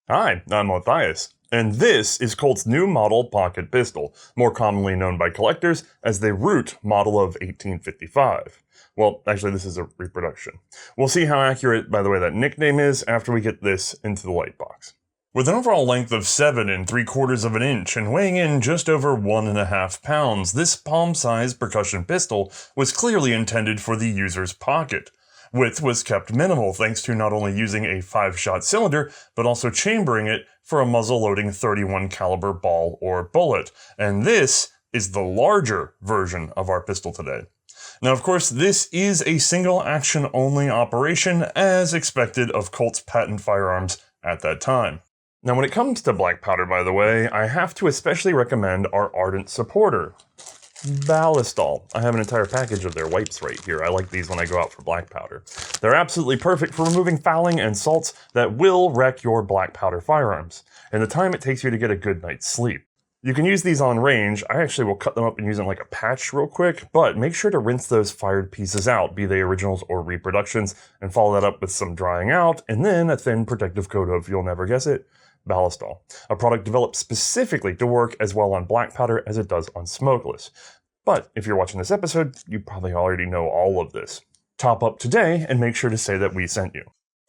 Hi, I'm Matthias, and this is Colt's New Model Pocket pistol, more commonly known by collectors as the Root model of 1855. Well, actually, this is a reproduction. We'll see how accurate, by the way, that nickname is after we get this into the light box. With an overall length of 7 3/4 of an inch and weighing in just over 1.5 pounds, this palm-sized percussion pistol was clearly intended for the user's pocket. Width was kept minimal thanks to not only using a 5-shot cylinder, but also chambering it for a muzzle-loading .31 caliber ball or bullet. And this is the larger version of our pistol today. Now, of course, this is a single-action-only operation, as expected of Colt's patent firearms at that time. Now, when it comes to black powder, by the way, I have to especially recommend our ardent supporter, Ballistol. I have an entire package of their wipes right here. I like these when I go out for black powder. They're absolutely perfect for removing fouling and salts that will wreck your black powder firearms, and the time it takes you to get a good night's sleep. You can use these on range. I actually will cut them up and use them like a patch real quick, but make sure to rinse those fired pieces out, be they originals or reproductions, and follow that up with some drying out, and then a thin protective coat of, you'll never guess it, Ballistol, a product developed specifically to work as well on black powder as it does on smokeless. But if you're watching this episode, you probably already know all of this. Top up today and make sure to say that we sent you.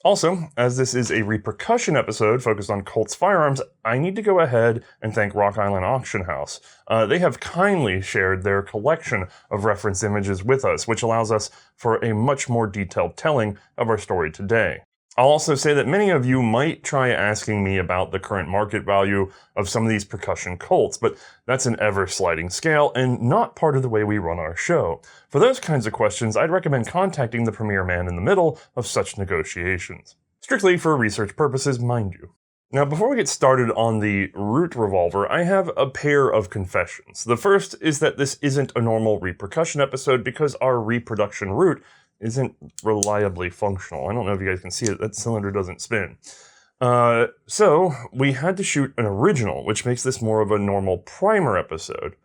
Also, as this is a Reprocussion episode focused on Colt's firearms, I need to go ahead and thank Rock Island Auction House. They have kindly shared their collection of reference images with us, which allows us for a much more detailed telling of our story today. I'll also say that many of you might try asking me about the current market value of some of these percussion Colts, but that's an ever-sliding scale and not part of the way we run our show. For those kinds of questions, I'd recommend contacting the premier man in the middle of such negotiations. Strictly for research purposes, mind you. Now, before we get started on the Root revolver, I have a pair of confessions. The first is that this isn't a normal Reprocussion episode because our reproduction Root isn't reliably functional. I don't know if you guys can see it, that cylinder doesn't spin. So we had to shoot an original, which makes this more of a normal primer episode.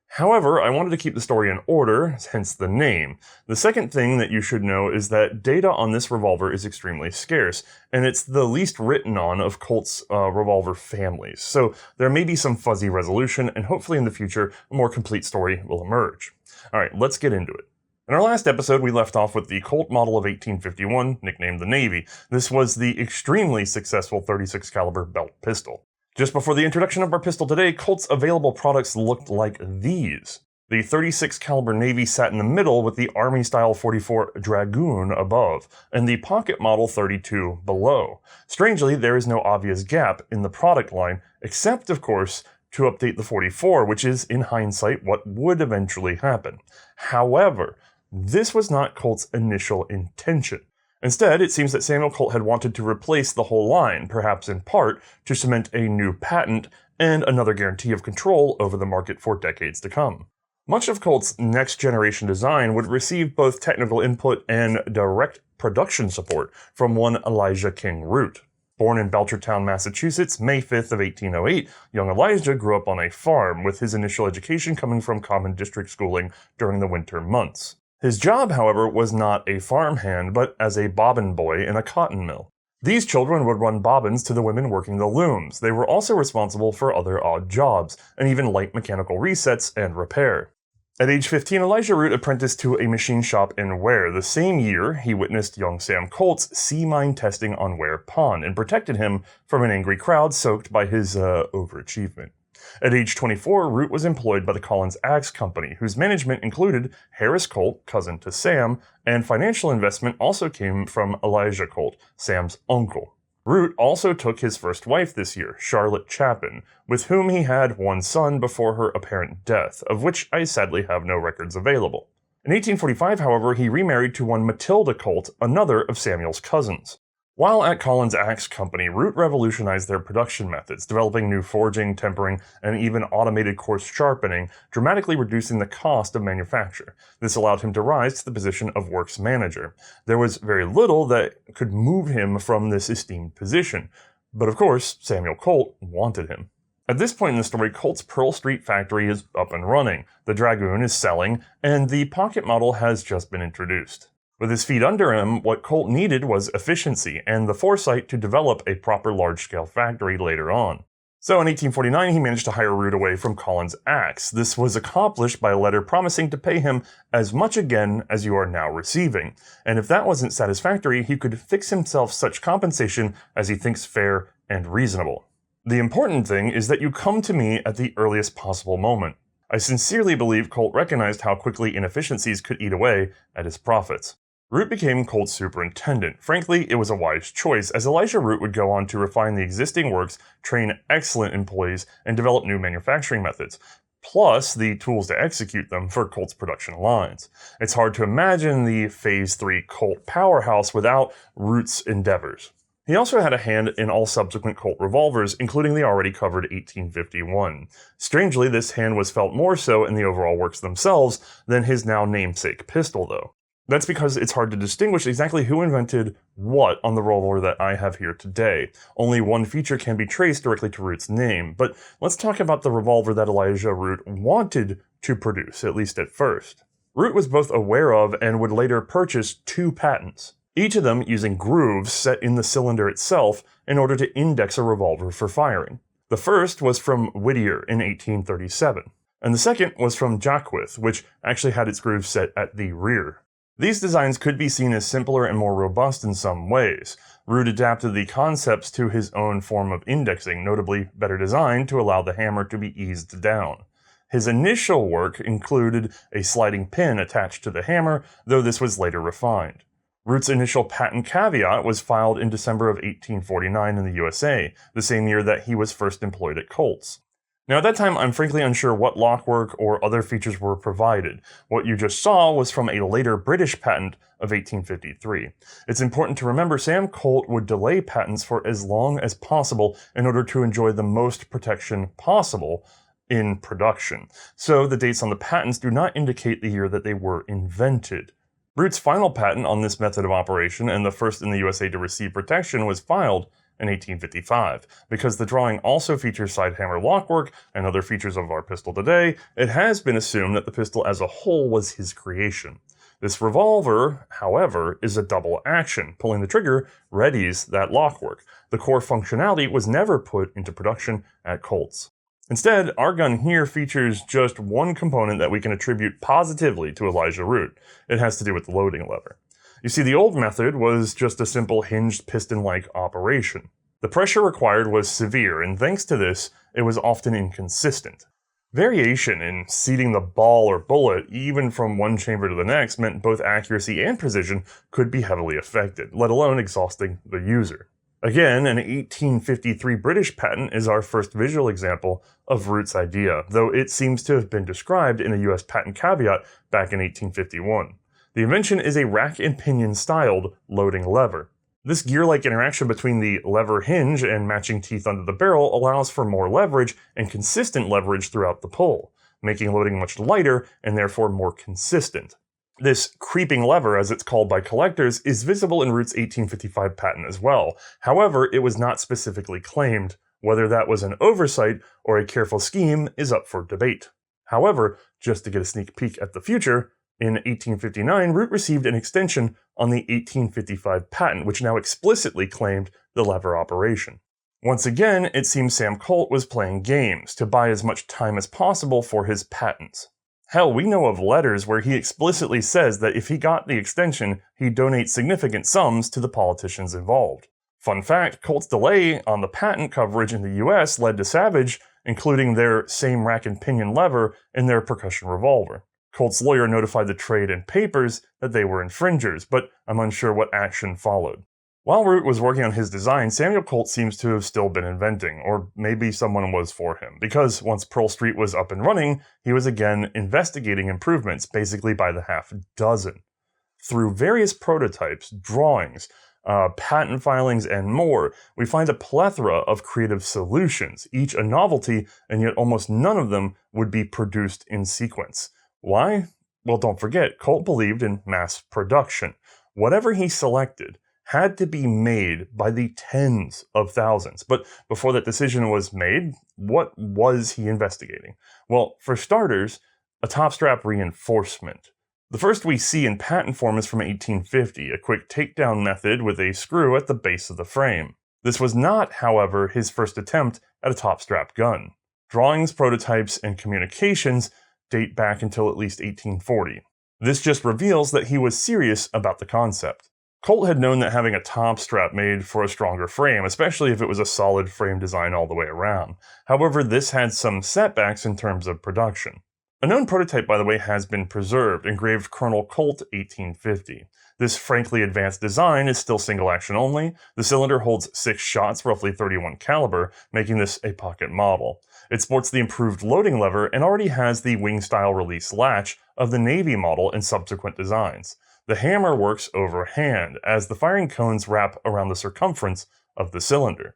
However, I wanted to keep the story in order, hence the name. The second thing that you should know is that data on this revolver is extremely scarce, and it's the least written on of Colt's revolver families. So there may be some fuzzy resolution, and hopefully in the future, a more complete story will emerge. Alright, let's get into it. In our last episode, we left off with the Colt model of 1851, nicknamed the Navy. This was the extremely successful .36 caliber belt pistol. Just before the introduction of our pistol today, Colt's available products looked like these. The .36 caliber Navy sat in the middle with the Army-style .44 Dragoon above, and the Pocket Model .32 below. Strangely, there is no obvious gap in the product line, except, of course, to update the .44, which is, in hindsight, what would eventually happen. However, this was not Colt's initial intention. Instead, it seems that Samuel Colt had wanted to replace the whole line, perhaps in part to cement a new patent and another guarantee of control over the market for decades to come. Much of Colt's next-generation design would receive both technical input and direct production support from one Elisha King Root. Born in Belchertown, Massachusetts, May 5th of 1808, young Elisha grew up on a farm, with his initial education coming from common district schooling during the winter months. His job, however, was not a farmhand, but as a bobbin boy in a cotton mill. These children would run bobbins to the women working the looms. They were also responsible for other odd jobs, and even light mechanical resets and repair. At age 15, Elisha Root apprenticed to a machine shop in Ware. The same year, he witnessed young Sam Colt's sea mine testing on Ware Pond and protected him from an angry crowd soaked by his overachievement. At age 24, Root was employed by the Collins Axe Company, whose management included Harris Colt, cousin to Sam, and financial investment also came from Elisha Colt, Sam's uncle. Root also took his first wife this year, Charlotte Chapin, with whom he had one son before her apparent death, of which I sadly have no records available. In 1845, however, he remarried to one Matilda Colt, another of Samuel's cousins. While at Collins Axe Company, Root revolutionized their production methods, developing new forging, tempering, and even automated coarse sharpening, dramatically reducing the cost of manufacture. This allowed him to rise to the position of works manager. There was very little that could move him from this esteemed position, but of course, Samuel Colt wanted him. At this point in the story, Colt's Pearl Street factory is up and running, the Dragoon is selling, and the Pocket model has just been introduced. With his feet under him, what Colt needed was efficiency and the foresight to develop a proper large-scale factory later on. So in 1849, he managed to hire Root away from Collins Axe. This was accomplished by a letter promising to pay him as much again as you are now receiving. And if that wasn't satisfactory, he could fix himself such compensation as he thinks fair and reasonable. The important thing is that you come to me at the earliest possible moment. I sincerely believe Colt recognized how quickly inefficiencies could eat away at his profits. Root became Colt's superintendent. Frankly, it was a wise choice, as Elisha Root would go on to refine the existing works, train excellent employees, and develop new manufacturing methods, plus the tools to execute them for Colt's production lines. It's hard to imagine the Phase 3 Colt powerhouse without Root's endeavors. He also had a hand in all subsequent Colt revolvers, including the already covered 1851. Strangely, this hand was felt more so in the overall works themselves than his now namesake pistol, though. That's because it's hard to distinguish exactly who invented what on the revolver that I have here today. Only one feature can be traced directly to Root's name, but let's talk about the revolver that Elisha Root wanted to produce, at least at first. Root was both aware of and would later purchase 2 patents, each of them using grooves set in the cylinder itself in order to index a revolver for firing. The first was from Whittier in 1837, and the second was from Jacquith, which actually had its grooves set at the rear. These designs could be seen as simpler and more robust in some ways. Root adapted the concepts to his own form of indexing, notably better designed to allow the hammer to be eased down. His initial work included a sliding pin attached to the hammer, though this was later refined. Root's initial patent caveat was filed in December of 1849 in the USA, the same year that he was first employed at Colts. Now at that time, I'm frankly unsure what lockwork or other features were provided. What you just saw was from a later British patent of 1853. It's important to remember Sam Colt would delay patents for as long as possible in order to enjoy the most protection possible in production. So the dates on the patents do not indicate the year that they were invented. Root's final patent on this method of operation, and the first in the USA to receive protection, was filed in 1855. Because the drawing also features sidehammer lockwork and other features of our pistol today, it has been assumed that the pistol as a whole was his creation. This revolver, however, is a double action. Pulling the trigger readies that lockwork. The core functionality was never put into production at Colts. Instead, our gun here features just one component that we can attribute positively to Elisha Root. It has to do with the loading lever. You see, the old method was just a simple hinged piston-like operation. The pressure required was severe, and thanks to this, it was often inconsistent. Variation in seating the ball or bullet, even from one chamber to the next, meant both accuracy and precision could be heavily affected, let alone exhausting the user. Again, an 1853 British patent is our first visual example of Root's idea, though it seems to have been described in a US patent caveat back in 1851. The invention is a rack and pinion styled loading lever. This gear-like interaction between the lever hinge and matching teeth under the barrel allows for more leverage and consistent leverage throughout the pull, making loading much lighter and therefore more consistent. This creeping lever, as it's called by collectors, is visible in Root's 1855 patent as well. However, it was not specifically claimed. Whether that was an oversight or a careful scheme is up for debate. However, just to get a sneak peek at the future, in 1859, Root received an extension on the 1855 patent, which now explicitly claimed the lever operation. Once again, it seems Sam Colt was playing games to buy as much time as possible for his patents. Hell, we know of letters where he explicitly says that if he got the extension, he'd donate significant sums to the politicians involved. Fun fact, Colt's delay on the patent coverage in the US led to Savage including their same rack and pinion lever in their percussion revolver. Colt's lawyer notified the trade and papers that they were infringers, but I'm unsure what action followed. While Root was working on his design, Samuel Colt seems to have still been inventing, or maybe someone was for him, because once Pearl Street was up and running, he was again investigating improvements, basically by the half dozen. Through various prototypes, drawings, patent filings, and more, we find a plethora of creative solutions, each a novelty, and yet almost none of them would be produced in sequence. Why? Well, don't forget, Colt believed in mass production. Whatever he selected had to be made by the tens of thousands. But before that decision was made, what was he investigating? Well, for starters, a top strap reinforcement. The first we see in patent form is from 1850, a quick takedown method with a screw at the base of the frame. This was not, however, his first attempt at a top-strap gun. Drawings, prototypes, and communications date back until at least 1840. This just reveals that he was serious about the concept. Colt had known that having a top strap made for a stronger frame, especially if it was a solid frame design all the way around. However, this had some setbacks in terms of production. A known prototype, by the way, has been preserved, engraved Colonel Colt 1850. This frankly advanced design is still single action only. The cylinder holds 6 shots, roughly 31 caliber, making this a pocket model. It sports the improved loading lever and already has the wing-style release latch of the Navy model in subsequent designs. The hammer works overhand, as the firing cones wrap around the circumference of the cylinder.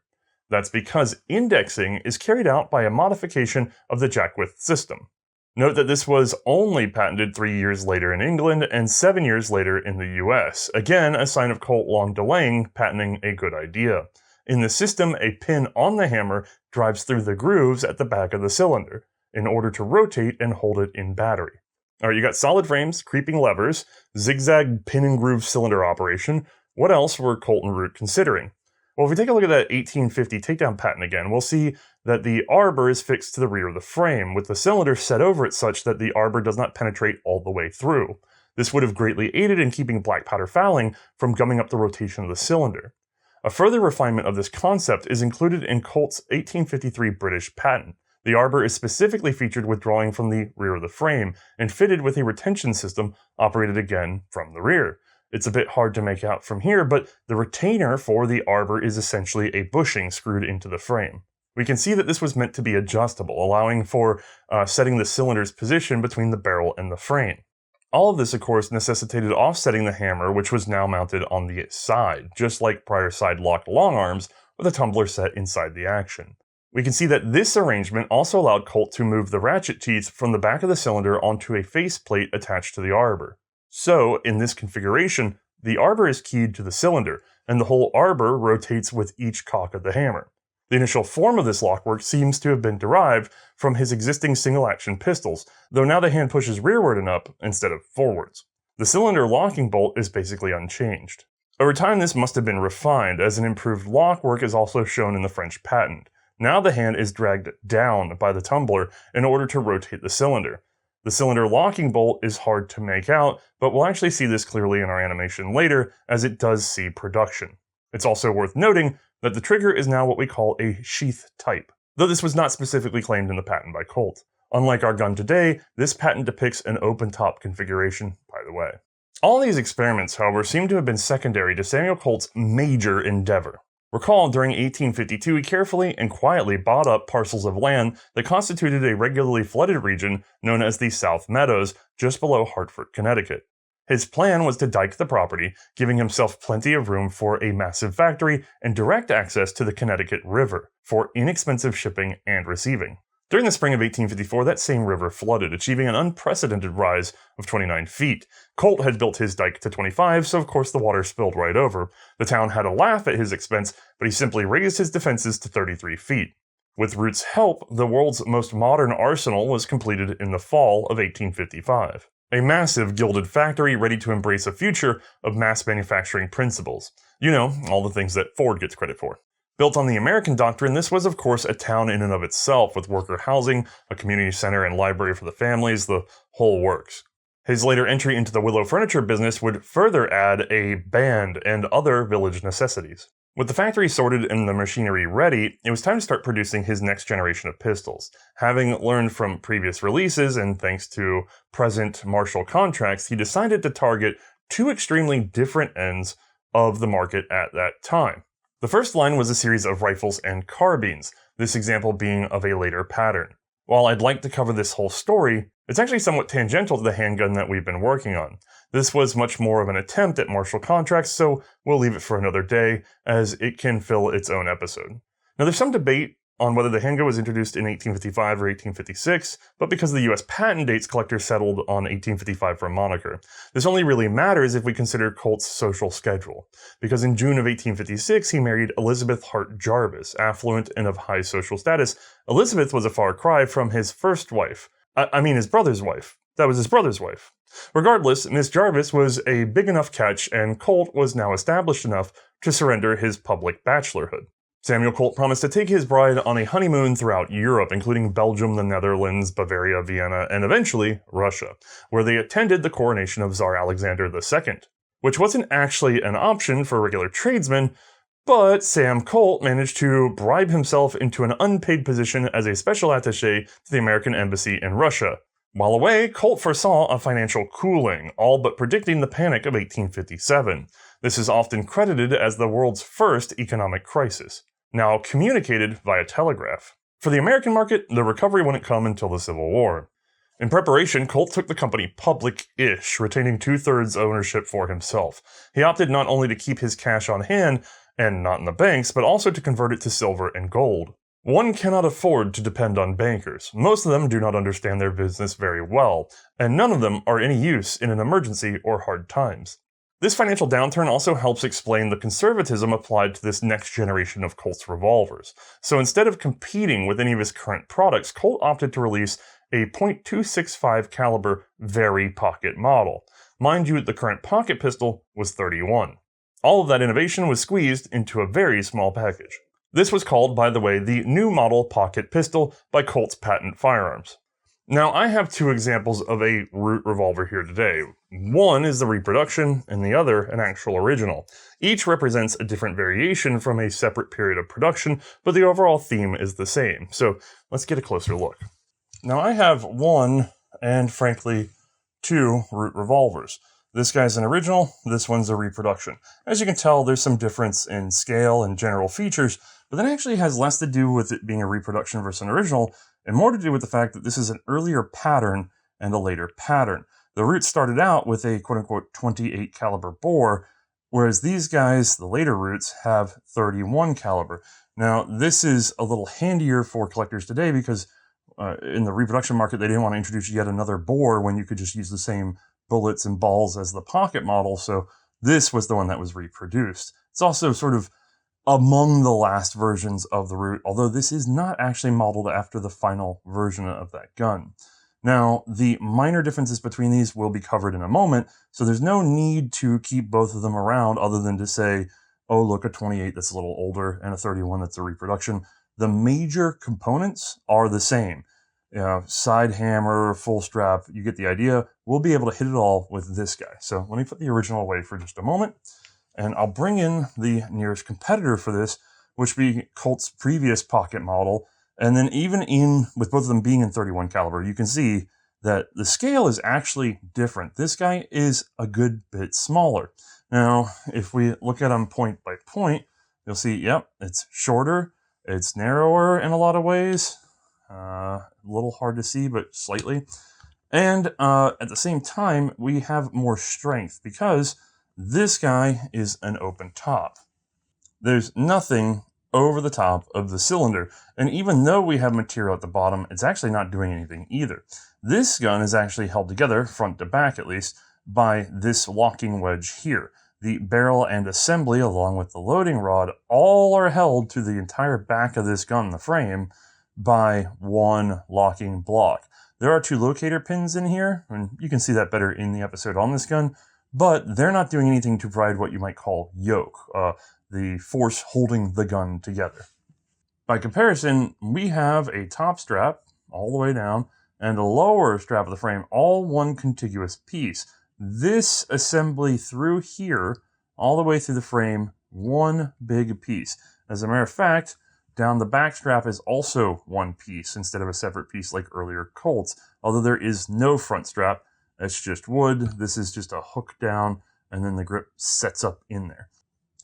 That's because indexing is carried out by a modification of the jack-width system. Note that this was only patented 3 years later in England and 7 years later in the US, again a sign of Colt long delaying patenting a good idea. In the system, a pin on the hammer drives through the grooves at the back of the cylinder, in order to rotate and hold it in battery. Alright, you got solid frames, creeping levers, zigzag pin and groove cylinder operation. What else were Colt and Root considering? Well, if we take a look at that 1850 takedown patent again, we'll see that the arbor is fixed to the rear of the frame, with the cylinder set over it such that the arbor does not penetrate all the way through. This would have greatly aided in keeping black powder fouling from gumming up the rotation of the cylinder. A further refinement of this concept is included in Colt's 1853 British patent. The arbor is specifically featured withdrawing from the rear of the frame and fitted with a retention system operated again from the rear. It's a bit hard to make out from here, but the retainer for the arbor is essentially a bushing screwed into the frame. We can see that this was meant to be adjustable, allowing for setting the cylinder's position between the barrel and the frame. All of this, of course, necessitated offsetting the hammer, which was now mounted on the side, just like prior side-locked long arms with a tumbler set inside the action. We can see that this arrangement also allowed Colt to move the ratchet teeth from the back of the cylinder onto a faceplate attached to the arbor. So, in this configuration, the arbor is keyed to the cylinder, and the whole arbor rotates with each cock of the hammer. The initial form of this lockwork seems to have been derived from his existing single-action pistols, though now the hand pushes rearward and up instead of forwards. The cylinder locking bolt is basically unchanged. Over time, this must have been refined, as an improved lockwork is also shown in the French patent. Now the hand is dragged down by the tumbler in order to rotate the cylinder. The cylinder locking bolt is hard to make out, but we'll actually see this clearly in our animation later, as it does see production. It's also worth noting that the trigger is now what we call a sheath type, though this was not specifically claimed in the patent by Colt. Unlike our gun today, this patent depicts an open-top configuration, by the way. All these experiments, however, seem to have been secondary to Samuel Colt's major endeavor. Recall, during 1852, he carefully and quietly bought up parcels of land that constituted a regularly flooded region known as the South Meadows, just below Hartford, Connecticut. His plan was to dike the property, giving himself plenty of room for a massive factory and direct access to the Connecticut River for inexpensive shipping and receiving. During the spring of 1854, that same river flooded, achieving an unprecedented rise of 29 feet. Colt had built his dike to 25, so of course the water spilled right over. The town had a laugh at his expense, but he simply raised his defenses to 33 feet. With Root's help, the world's most modern arsenal was completed in the fall of 1855. A massive gilded factory ready to embrace a future of mass manufacturing principles. You know, all the things that Ford gets credit for. Built on the American doctrine, this was of course a town in and of itself, with worker housing, a community center and library for the families, the whole works. His later entry into the willow furniture business would further add a band and other village necessities. With the factory sorted and the machinery ready, it was time to start producing his next generation of pistols. Having learned from previous releases and thanks to present martial contracts, he decided to target two extremely different ends of the market at that time. The first line was a series of rifles and carbines, this example being of a later pattern. While I'd like to cover this whole story, it's actually somewhat tangential to the handgun that we've been working on. This was much more of an attempt at martial contracts, so we'll leave it for another day, as it can fill its own episode. Now there's some debate on whether the handgun was introduced in 1855 or 1856, but because of the US patent dates, collectors settled on 1855 for a moniker. This only really matters if we consider Colt's social schedule, because in June of 1856 he married Elizabeth Hart Jarvis, affluent and of high social status. Elizabeth was a far cry from his first wife. His brother's wife. That was his brother's wife. Regardless, Miss Jarvis was a big enough catch, and Colt was now established enough to surrender his public bachelorhood. Samuel Colt promised to take his bride on a honeymoon throughout Europe, including Belgium, the Netherlands, Bavaria, Vienna, and eventually Russia, where they attended the coronation of Tsar Alexander II, which wasn't actually an option for regular tradesmen, but Sam Colt managed to bribe himself into an unpaid position as a special attaché to the American embassy in Russia. While away, Colt foresaw a financial cooling, all but predicting the Panic of 1857. This is often credited as the world's first economic crisis, now communicated via telegraph. For the American market, the recovery wouldn't come until the Civil War. In preparation, Colt took the company public-ish, retaining 2/3 ownership for himself. He opted not only to keep his cash on hand, and not in the banks, but also to convert it to silver and gold. One cannot afford to depend on bankers. Most of them do not understand their business very well, and none of them are any use in an emergency or hard times. This financial downturn also helps explain the conservatism applied to this next generation of Colt's revolvers. So instead of competing with any of his current products, Colt opted to release a .265 caliber Very Pocket model. Mind you, the current pocket pistol was 31. All of that innovation was squeezed into a very small package. This was called, by the way, the New Model Pocket Pistol by Colt's Patent Firearms. Now, I have two examples of a Root revolver here today. One is the reproduction, and the other an actual original. Each represents a different variation from a separate period of production, but the overall theme is the same. So let's get a closer look. Now, I have one, and frankly, two Root revolvers. This guy's an original, this one's a reproduction. As you can tell, there's some difference in scale and general features, but that actually has less to do with it being a reproduction versus an original, and more to do with the fact that this is an earlier pattern and a later pattern. The Root started out with a quote-unquote 28 caliber bore, whereas these guys, the later Roots, have 31 caliber. Now, this is a little handier for collectors today because in the reproduction market, they didn't want to introduce yet another bore when you could just use the same bullets and balls as the pocket model, so this was the one that was reproduced. It's also sort of among the last versions of the Root, although this is not actually modeled after the final version of that gun. Now, the minor differences between these will be covered in a moment, so there's no need to keep both of them around other than to say, oh, look, a 28 that's a little older and a 31 that's a reproduction. The major components are the same. Sidehammer, full strap, you get the idea. We'll be able to hit it all with this guy. So let me put the original away for just a moment, and I'll bring in the nearest competitor for this, which would be Colt's previous pocket model. And then even with both of them being in 31 caliber, you can see that the scale is actually different. This guy is a good bit smaller. Now, if we look at them point by point, you'll see, yep, it's shorter, it's narrower in a lot of ways. A little hard to see, but slightly. And at the same time, we have more strength because this guy is an open top. There's nothing over the top of the cylinder. And even though we have material at the bottom, it's actually not doing anything either. This gun is actually held together, front to back at least, by this locking wedge here. The barrel and assembly, along with the loading rod, all are held to the entire back of this gun, the frame, by one locking block. There are two locator pins in here, and you can see that better in the episode on this gun, but they're not doing anything to provide what you might call yoke, the force holding the gun together. By comparison, we have a top strap all the way down and a lower strap of the frame, all one contiguous piece. This assembly through here, all the way through the frame, one big piece. As a matter of fact, down the back strap is also one piece instead of a separate piece like earlier Colts, although there is no front strap. It's just wood. This is just a hook down, and then the grip sets up in there.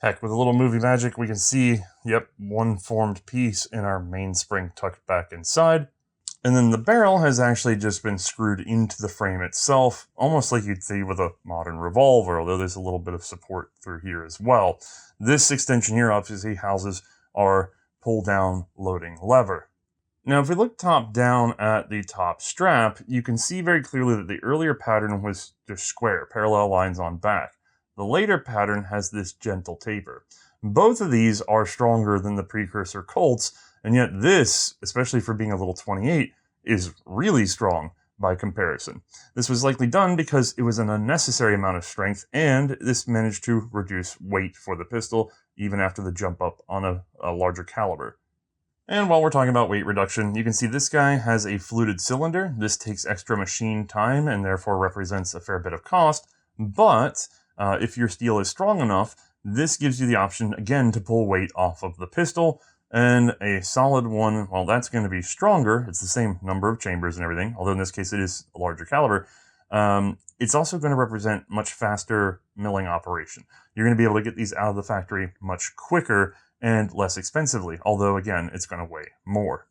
Heck, with a little movie magic, we can see, yep, one formed piece in our mainspring tucked back inside. And then the barrel has actually just been screwed into the frame itself, almost like you'd see with a modern revolver, although there's a little bit of support through here as well. This extension here obviously houses our pull-down loading lever. Now, if we look top down at the top strap, you can see very clearly that the earlier pattern was just square, parallel lines on back. The later pattern has this gentle taper. Both of these are stronger than the precursor Colts, and yet this, especially for being a little 28, is really strong. by comparison. This was likely done because it was an unnecessary amount of strength, and this managed to reduce weight for the pistol even after the jump up on a larger caliber. And while we're talking about weight reduction, you can see this guy has a fluted cylinder. This takes extra machine time and therefore represents a fair bit of cost, but if your steel is strong enough, this gives you the option, again, to pull weight off of the pistol, and a solid one, well, that's going to be stronger. It's the same number of chambers and everything, although in this case it is a larger caliber. It's also going to represent much faster milling operation. You're going to be able to get these out of the factory much quicker and less expensively, although again, it's going to weigh more.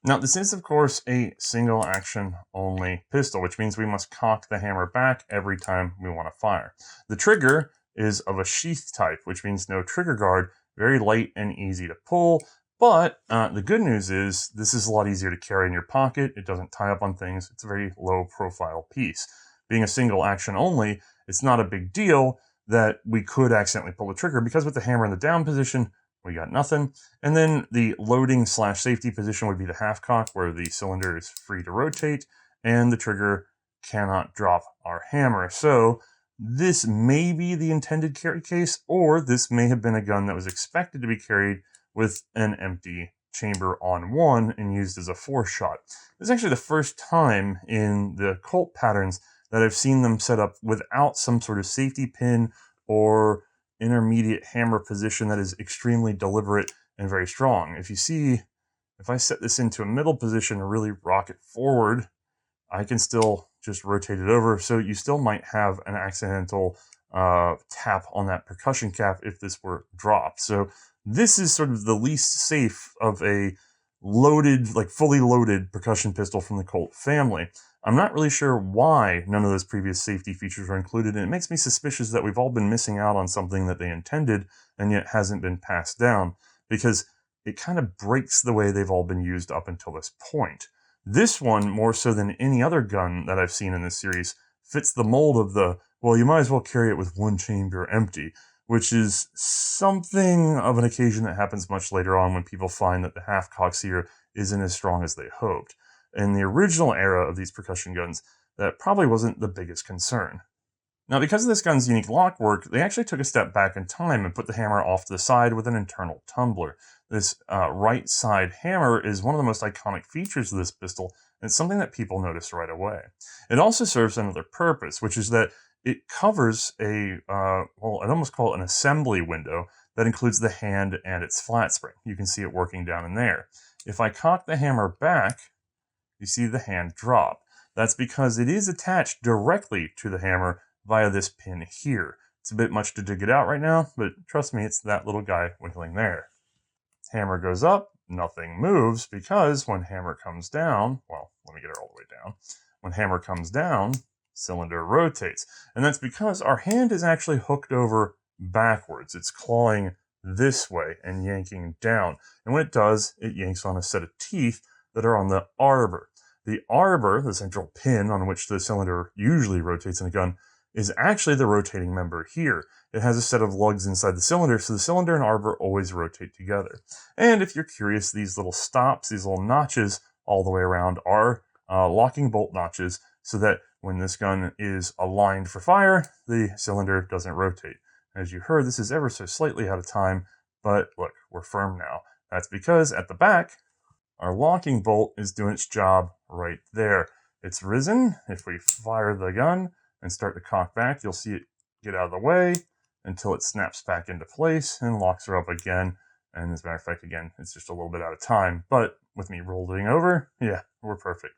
Now, this is, of course, a single action only pistol, which means we must cock the hammer back every time we want to fire. The trigger is of a sheath type, which means no trigger guard, very light and easy to pull. But the good news is this is a lot easier to carry in your pocket. It doesn't tie up on things. It's a very low profile piece. Being a single action only, it's not a big deal that we could accidentally pull the trigger, because with the hammer in the down position, we got nothing. And then the loading / safety position would be the half cock, where the cylinder is free to rotate and the trigger cannot drop our hammer. So this may be the intended carry case, or this may have been a gun that was expected to be carried with an empty chamber on one and used as a 4-shot. This is actually the first time in the Colt patterns that I've seen them set up without some sort of safety pin or intermediate hammer position that is extremely deliberate and very strong. If you see, if I set this into a middle position and really rock it forward, I can still just rotate it over. So you still might have an accidental tap on that percussion cap if this were dropped. So this is sort of the least safe of a loaded, like fully loaded percussion pistol from the Colt family. I'm not really sure why none of those previous safety features are included, and it makes me suspicious that we've all been missing out on something that they intended and yet hasn't been passed down, because it kind of breaks the way they've all been used up until this point. This one, more so than any other gun that I've seen in this series, fits the mold of the, well, you might as well carry it with one chamber empty, which is something of an occasion that happens much later on when people find that the half-cock sear isn't as strong as they hoped. In the original era of these percussion guns, that probably wasn't the biggest concern. Now, because of this gun's unique lock work, they actually took a step back in time and put the hammer off to the side with an internal tumbler. This right side hammer is one of the most iconic features of this pistol, and it's something that people notice right away. It also serves another purpose, which is that it covers a, well, I'd almost call it an assembly window that includes the hand and its flat spring. You can see it working down in there. If I cock the hammer back, you see the hand drop. That's because it is attached directly to the hammer via this pin here. It's a bit much to dig it out right now, but trust me, it's that little guy wiggling there. Hammer goes up, nothing moves, because when hammer comes down, well, let me get it all the way down. When hammer comes down, cylinder rotates. And that's because our hand is actually hooked over backwards. It's clawing this way and yanking down. And when it does, it yanks on a set of teeth that are on the arbor. The arbor, the central pin on which the cylinder usually rotates in a gun, is actually the rotating member here. It has a set of lugs inside the cylinder, so the cylinder and arbor always rotate together. And if you're curious, these little stops, these little notches all the way around are locking bolt notches, so that when this gun is aligned for fire, the cylinder doesn't rotate. As you heard, this is ever so slightly out of time, but look, we're firm now. That's because at the back, our locking bolt is doing its job right there. It's risen. If we fire the gun and start to cock back, you'll see it get out of the way until it snaps back into place and locks her up again. And as a matter of fact, again, it's just a little bit out of time. But with me rolling over, yeah, we're perfect.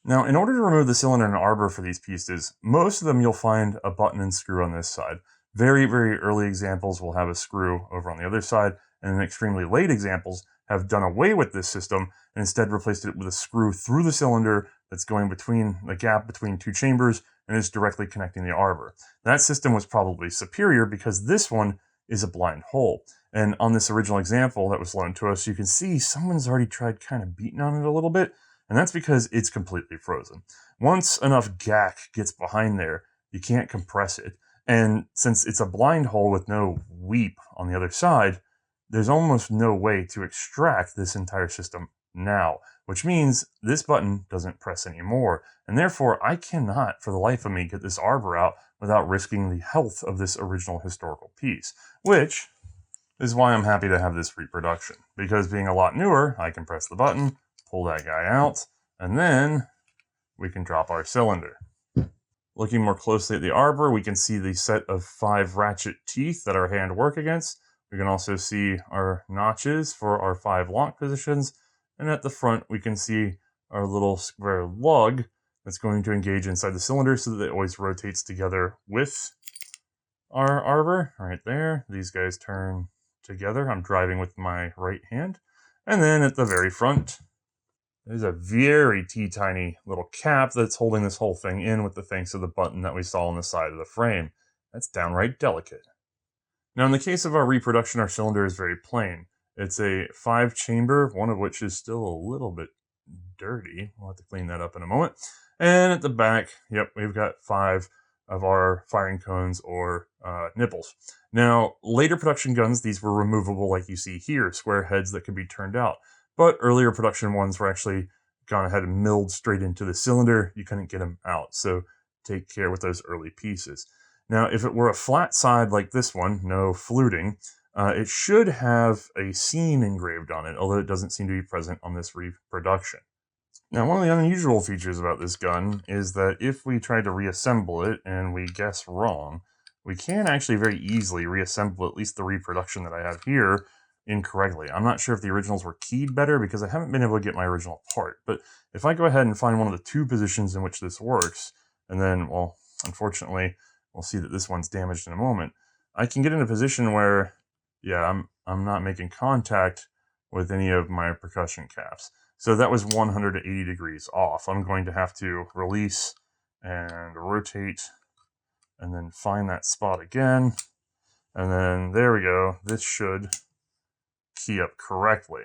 Now, in order to remove the cylinder and arbor for these pieces, most of them you'll find a button and screw on this side. Very, very early examples will have a screw over on the other side, and in extremely late examples have done away with this system and instead replaced it with a screw through the cylinder that's going between the gap between two chambers and is directly connecting the arbor. That system was probably superior because this one is a blind hole. And on this original example that was loaned to us, you can see someone's already tried kind of beating on it a little bit, and that's because it's completely frozen. Once enough gack gets behind there, you can't compress it. And since it's a blind hole with no weep on the other side, there's almost no way to extract this entire system now. which means this button doesn't press anymore, and therefore I cannot, for the life of me, get this arbor out without risking the health of this original historical piece, which is why I'm happy to have this reproduction, because being a lot newer, I can press the button, pull that guy out, and then we can drop our cylinder. Looking more closely at the arbor, we can see the set of 5 ratchet teeth that our hand work against. We can also see our notches for our 5 lock positions, and at the front we can see our little square lug that's going to engage inside the cylinder so that it always rotates together with our arbor. Right there, these guys turn together. I'm driving with my right hand. And then at the very front, there's a very teeny little cap that's holding this whole thing in with the thanks of the button that we saw on the side of the frame. That's downright delicate. Now in the case of our reproduction, our cylinder is very plain. It's a 5-chamber, one of which is still a little bit dirty. We'll have to clean that up in a moment. And at the back, yep, we've got 5 of our firing cones or nipples. Now, later production guns, these were removable like you see here, square heads that could be turned out. But earlier production ones were actually gone ahead and milled straight into the cylinder. You couldn't get them out, so take care with those early pieces. Now, if it were a flat side like this one, no fluting, it should have a scene engraved on it, although it doesn't seem to be present on this reproduction. Now, one of the unusual features about this gun is that if we try to reassemble it and we guess wrong, we can actually very easily reassemble at least the reproduction that I have here incorrectly. I'm not sure if the originals were keyed better because I haven't been able to get my original part, but if I go ahead and find one of the 2 positions in which this works, and then, well, unfortunately, we'll see that this one's damaged in a moment, I can get in a position where, yeah, I'm not making contact with any of my percussion caps. So that was 180 degrees off. I'm going to have to release and rotate and then find that spot again. And then there we go. This should key up correctly.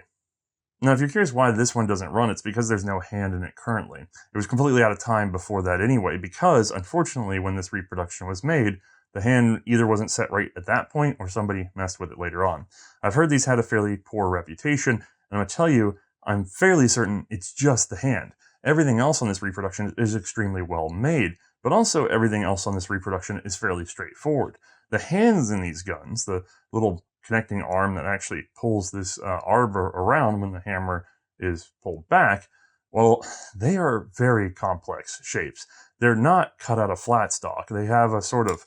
Now, if you're curious why this one doesn't run, it's because there's no hand in it currently. It was completely out of time before that anyway, because unfortunately when this reproduction was made, the hand either wasn't set right at that point or somebody messed with it later on. I've heard these had a fairly poor reputation, and I'm going to tell you, I'm fairly certain it's just the hand. Everything else on this reproduction is extremely well made, but also everything else on this reproduction is fairly straightforward. The hands in these guns, the little connecting arm that actually pulls this arbor around when the hammer is pulled back, well, they are very complex shapes. They're not cut out of flat stock. They have a sort of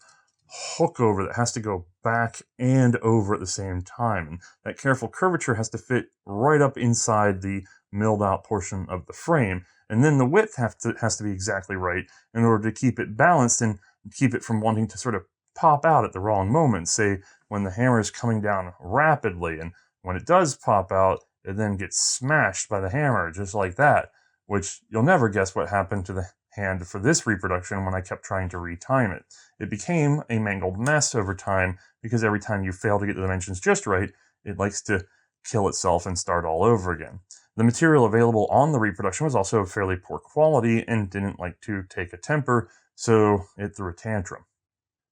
hook over that has to go back and over at the same time. And that careful curvature has to fit right up inside the milled out portion of the frame. And then the width has to be exactly right in order to keep it balanced and keep it from wanting to sort of pop out at the wrong moment. Say when the hammer is coming down rapidly, and when it does pop out, it then gets smashed by the hammer just like that, which you'll never guess what happened to the hand for this reproduction when I kept trying to retime it. It became a mangled mess over time because every time you fail to get the dimensions just right, it likes to kill itself and start all over again. The material available on the reproduction was also of fairly poor quality and didn't like to take a temper, so it threw a tantrum.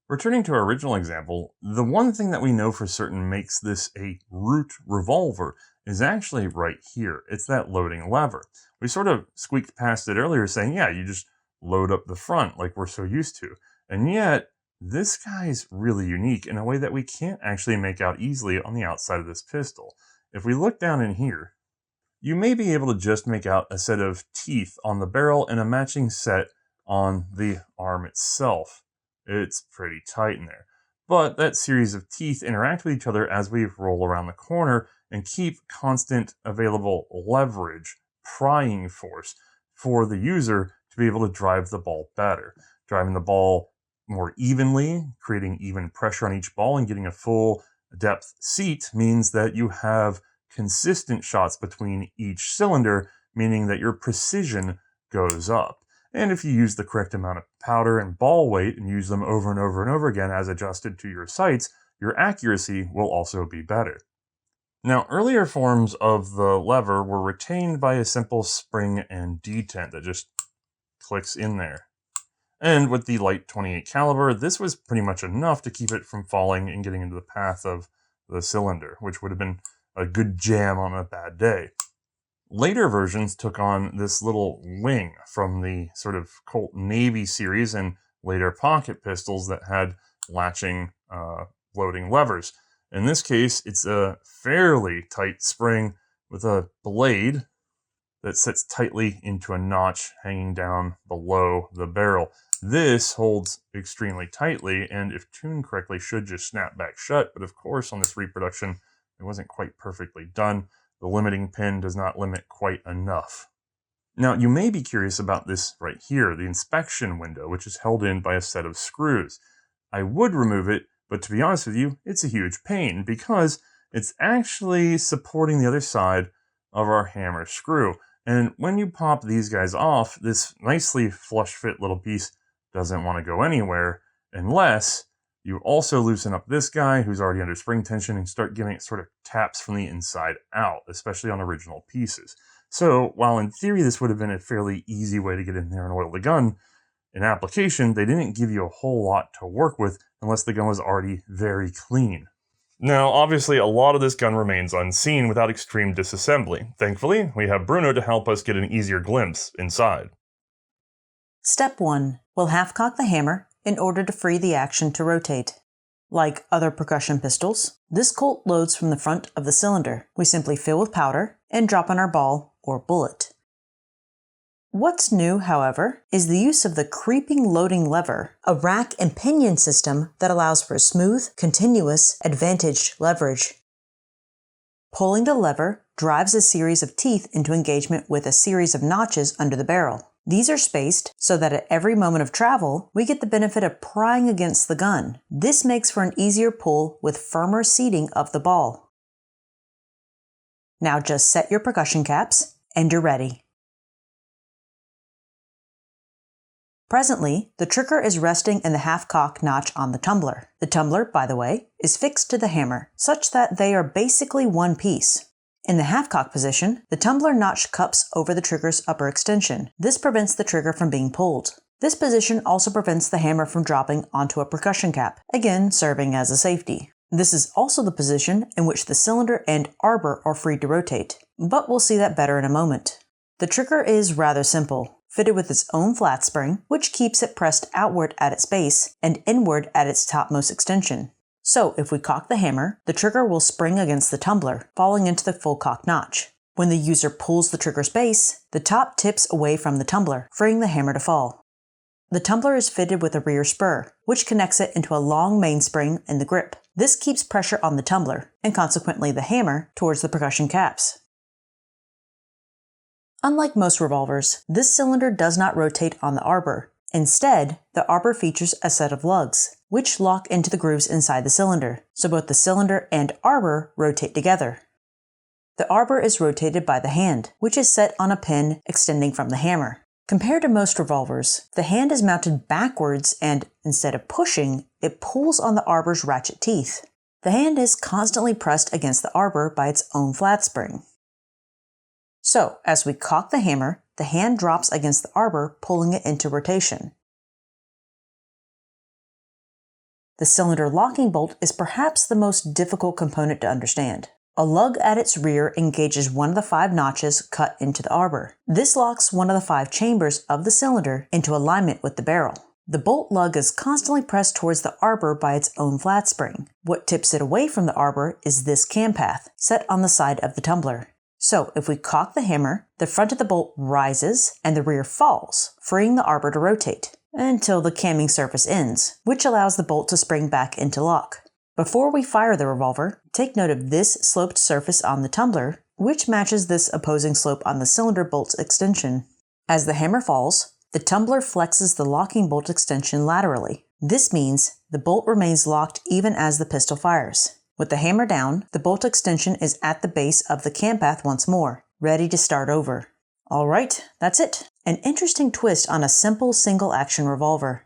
Returning to our original example, the one thing that we know for certain makes this a Root revolver is actually right here. It's that loading lever. We sort of squeaked past it earlier saying, yeah, you just load up the front like we're so used to. And yet, this guy's really unique in a way that we can't actually make out easily on the outside of this pistol. If we look down in here, you may be able to just make out a set of teeth on the barrel and a matching set on the arm itself. It's pretty tight in there. But that series of teeth interact with each other as we roll around the corner and keep constant available leverage, prying force for the user to be able to drive the ball better. Driving the ball more evenly, creating even pressure on each ball and getting a full depth seat means that you have consistent shots between each cylinder, meaning that your precision goes up. And if you use the correct amount of powder and ball weight and use them over and over and over again as adjusted to your sights, your accuracy will also be better. Now, earlier forms of the lever were retained by a simple spring and detent that just clicks in there. And with the light 28 caliber, this was pretty much enough to keep it from falling and getting into the path of the cylinder, which would have been a good jam on a bad day. Later versions took on this little wing from the sort of Colt Navy series and later pocket pistols that had latching loading levers. In this case, it's a fairly tight spring with a blade that sits tightly into a notch hanging down below the barrel. This holds extremely tightly, and if tuned correctly, should just snap back shut. But of course, on this reproduction, it wasn't quite perfectly done. The limiting pin does not limit quite enough. Now, you may be curious about this right here, the inspection window, which is held in by a set of screws. I would remove it, but to be honest with you, it's a huge pain because it's actually supporting the other side of our hammer screw. And when you pop these guys off, this nicely flush fit little piece doesn't want to go anywhere unless you also loosen up this guy who's already under spring tension and start giving it sort of taps from the inside out, especially on original pieces. So while in theory this would have been a fairly easy way to get in there and oil the gun, in application they didn't give you a whole lot to work with unless the gun was already very clean. Now, obviously, a lot of this gun remains unseen without extreme disassembly. Thankfully, we have Bruno to help us get an easier glimpse inside. Step 1. We'll half-cock the hammer in order to free the action to rotate. Like other percussion pistols, this Colt loads from the front of the cylinder. We simply fill with powder and drop on our ball or bullet. What's new, however, is the use of the creeping loading lever, a rack and pinion system that allows for smooth, continuous, advantaged leverage. Pulling the lever drives a series of teeth into engagement with a series of notches under the barrel. These are spaced so that at every moment of travel, we get the benefit of prying against the gun. This makes for an easier pull with firmer seating of the ball. Now just set your percussion caps, and you're ready. Presently, the trigger is resting in the half-cock notch on the tumbler. The tumbler, by the way, is fixed to the hammer, such that they are basically one piece. In the half-cock position, the tumbler notch cups over the trigger's upper extension. This prevents the trigger from being pulled. This position also prevents the hammer from dropping onto a percussion cap, again serving as a safety. This is also the position in which the cylinder and arbor are free to rotate, but we'll see that better in a moment. The trigger is rather simple. Fitted with its own flat spring, which keeps it pressed outward at its base and inward at its topmost extension. So if we cock the hammer, the trigger will spring against the tumbler, falling into the full cock notch. When the user pulls the trigger's base, the top tips away from the tumbler, freeing the hammer to fall. The tumbler is fitted with a rear spur, which connects it into a long mainspring in the grip. This keeps pressure on the tumbler, and consequently the hammer, towards the percussion caps. Unlike most revolvers, this cylinder does not rotate on the arbor. Instead, the arbor features a set of lugs, which lock into the grooves inside the cylinder, so both the cylinder and arbor rotate together. The arbor is rotated by the hand, which is set on a pin extending from the hammer. Compared to most revolvers, the hand is mounted backwards and, instead of pushing, it pulls on the arbor's ratchet teeth. The hand is constantly pressed against the arbor by its own flat spring. So, as we cock the hammer, the hand drops against the arbor, pulling it into rotation. The cylinder locking bolt is perhaps the most difficult component to understand. A lug at its rear engages one of the 5 notches cut into the arbor. This locks one of the 5 chambers of the cylinder into alignment with the barrel. The bolt lug is constantly pressed towards the arbor by its own flat spring. What tips it away from the arbor is this cam path, set on the side of the tumbler. So, if we cock the hammer, the front of the bolt rises and the rear falls, freeing the arbor to rotate, until the camming surface ends, which allows the bolt to spring back into lock. Before we fire the revolver, take note of this sloped surface on the tumbler, which matches this opposing slope on the cylinder bolt's extension. As the hammer falls, the tumbler flexes the locking bolt extension laterally. This means the bolt remains locked even as the pistol fires. With the hammer down, the bolt extension is at the base of the cam path once more, ready to start over. Alright, that's it. An interesting twist on a simple single-action revolver.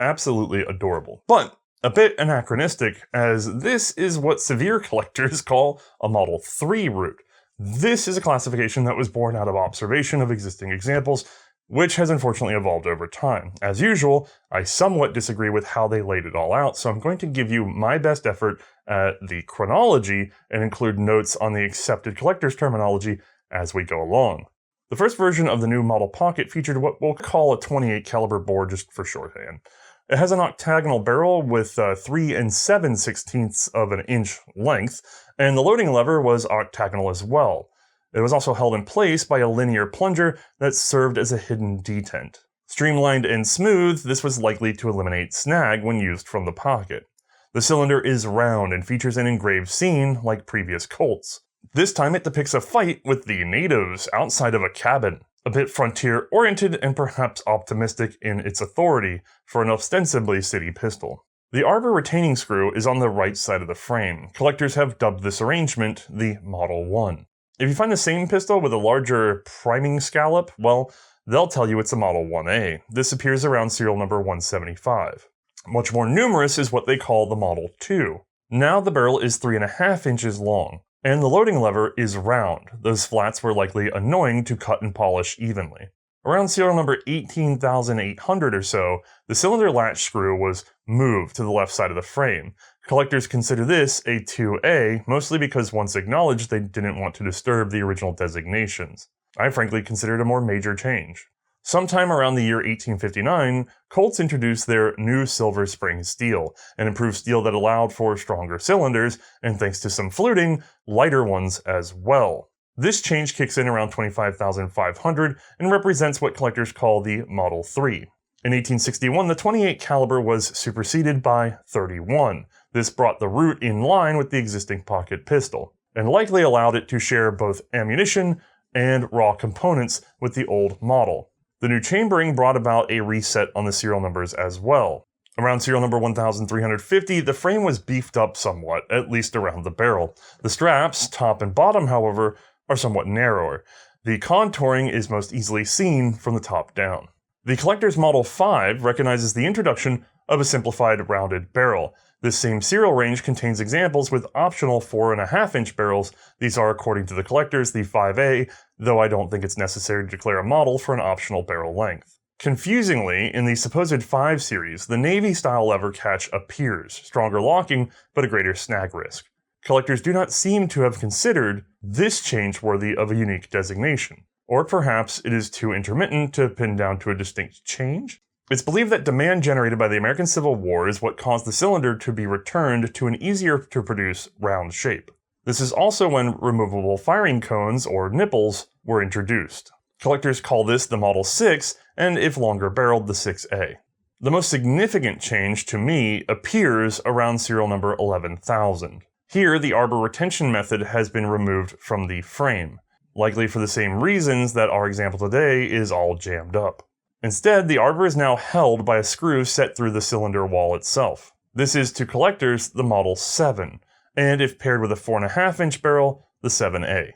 absolutely adorable. But a bit anachronistic, as this is what severe collectors call a Model 3 root. This is a classification that was born out of observation of existing examples, which has unfortunately evolved over time. As usual, I somewhat disagree with how they laid it all out, so I'm going to give you my best effort at the chronology and include notes on the accepted collector's terminology as we go along. The first version of the new Model Pocket featured what we'll call a 28 caliber bore just for shorthand. It has an octagonal barrel with 3 7/16 of an inch length, and the loading lever was octagonal as well. It was also held in place by a linear plunger that served as a hidden detent. Streamlined and smooth, this was likely to eliminate snag when used from the pocket. The cylinder is round and features an engraved scene like previous Colts. This time it depicts a fight with the natives outside of a cabin, a bit frontier-oriented and perhaps optimistic in its authority for an ostensibly city pistol. The arbor retaining screw is on the right side of the frame. Collectors have dubbed this arrangement the Model 1. If you find the same pistol with a larger priming scallop, well, they'll tell you it's a Model 1A. This appears around serial number 175. Much more numerous is what they call the Model 2. Now the barrel is 3.5 inches long, and the loading lever is round. Those flats were likely annoying to cut and polish evenly. Around serial number 18,800 or so, the cylinder latch screw was moved to the left side of the frame. Collectors consider this a 2A, mostly because once acknowledged they didn't want to disturb the original designations. I frankly consider it a more major change. Sometime around the year 1859, Colts introduced their new silver spring steel, an improved steel that allowed for stronger cylinders, and thanks to some fluting, lighter ones as well. This change kicks in around 25,500 and represents what collectors call the Model 3. In 1861, the 28 caliber was superseded by 31. This brought the root in line with the existing pocket pistol, and likely allowed it to share both ammunition and raw components with the old model. The new chambering brought about a reset on the serial numbers as well. Around serial number 1350, the frame was beefed up somewhat, at least around the barrel. The straps, top and bottom, however, are somewhat narrower. The contouring is most easily seen from the top down. The collector's Model 5 recognizes the introduction of a simplified rounded barrel. This same serial range contains examples with optional 4.5-inch barrels. These are, according to the collectors, the 5A, though I don't think it's necessary to declare a model for an optional barrel length. Confusingly, in the supposed 5 series, the Navy-style lever catch appears, stronger locking, but a greater snag risk. Collectors do not seem to have considered this change worthy of a unique designation. Or perhaps it is too intermittent to pin down to a distinct change? It's believed that demand generated by the American Civil War is what caused the cylinder to be returned to an easier-to-produce round shape. This is also when removable firing cones, or nipples, were introduced. Collectors call this the Model 6, and if longer barreled, the 6A. The most significant change, to me, appears around serial number 11,000. Here, the arbor retention method has been removed from the frame, likely for the same reasons that our example today is all jammed up. Instead, the arbor is now held by a screw set through the cylinder wall itself. This is, to collectors, the Model 7, and if paired with a 4.5-inch barrel, the 7A.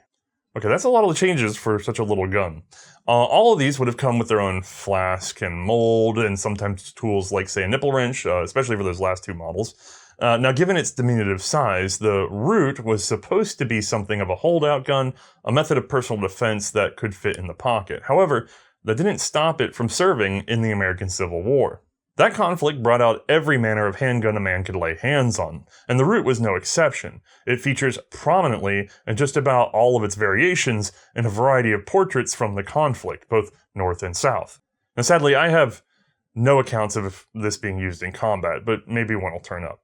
Okay, that's a lot of changes for such a little gun. All of these would have come with their own flask and mold, and sometimes tools like, say, a nipple wrench, especially for those last two models. Now, given its diminutive size, the Root was supposed to be something of a holdout gun, a method of personal defense that could fit in the pocket. However, that didn't stop it from serving in the American Civil War. That conflict brought out every manner of handgun a man could lay hands on, and the Root was no exception. It features prominently in just about all of its variations in a variety of portraits from the conflict, both North and South. Now, sadly, I have no accounts of this being used in combat, but maybe one will turn up.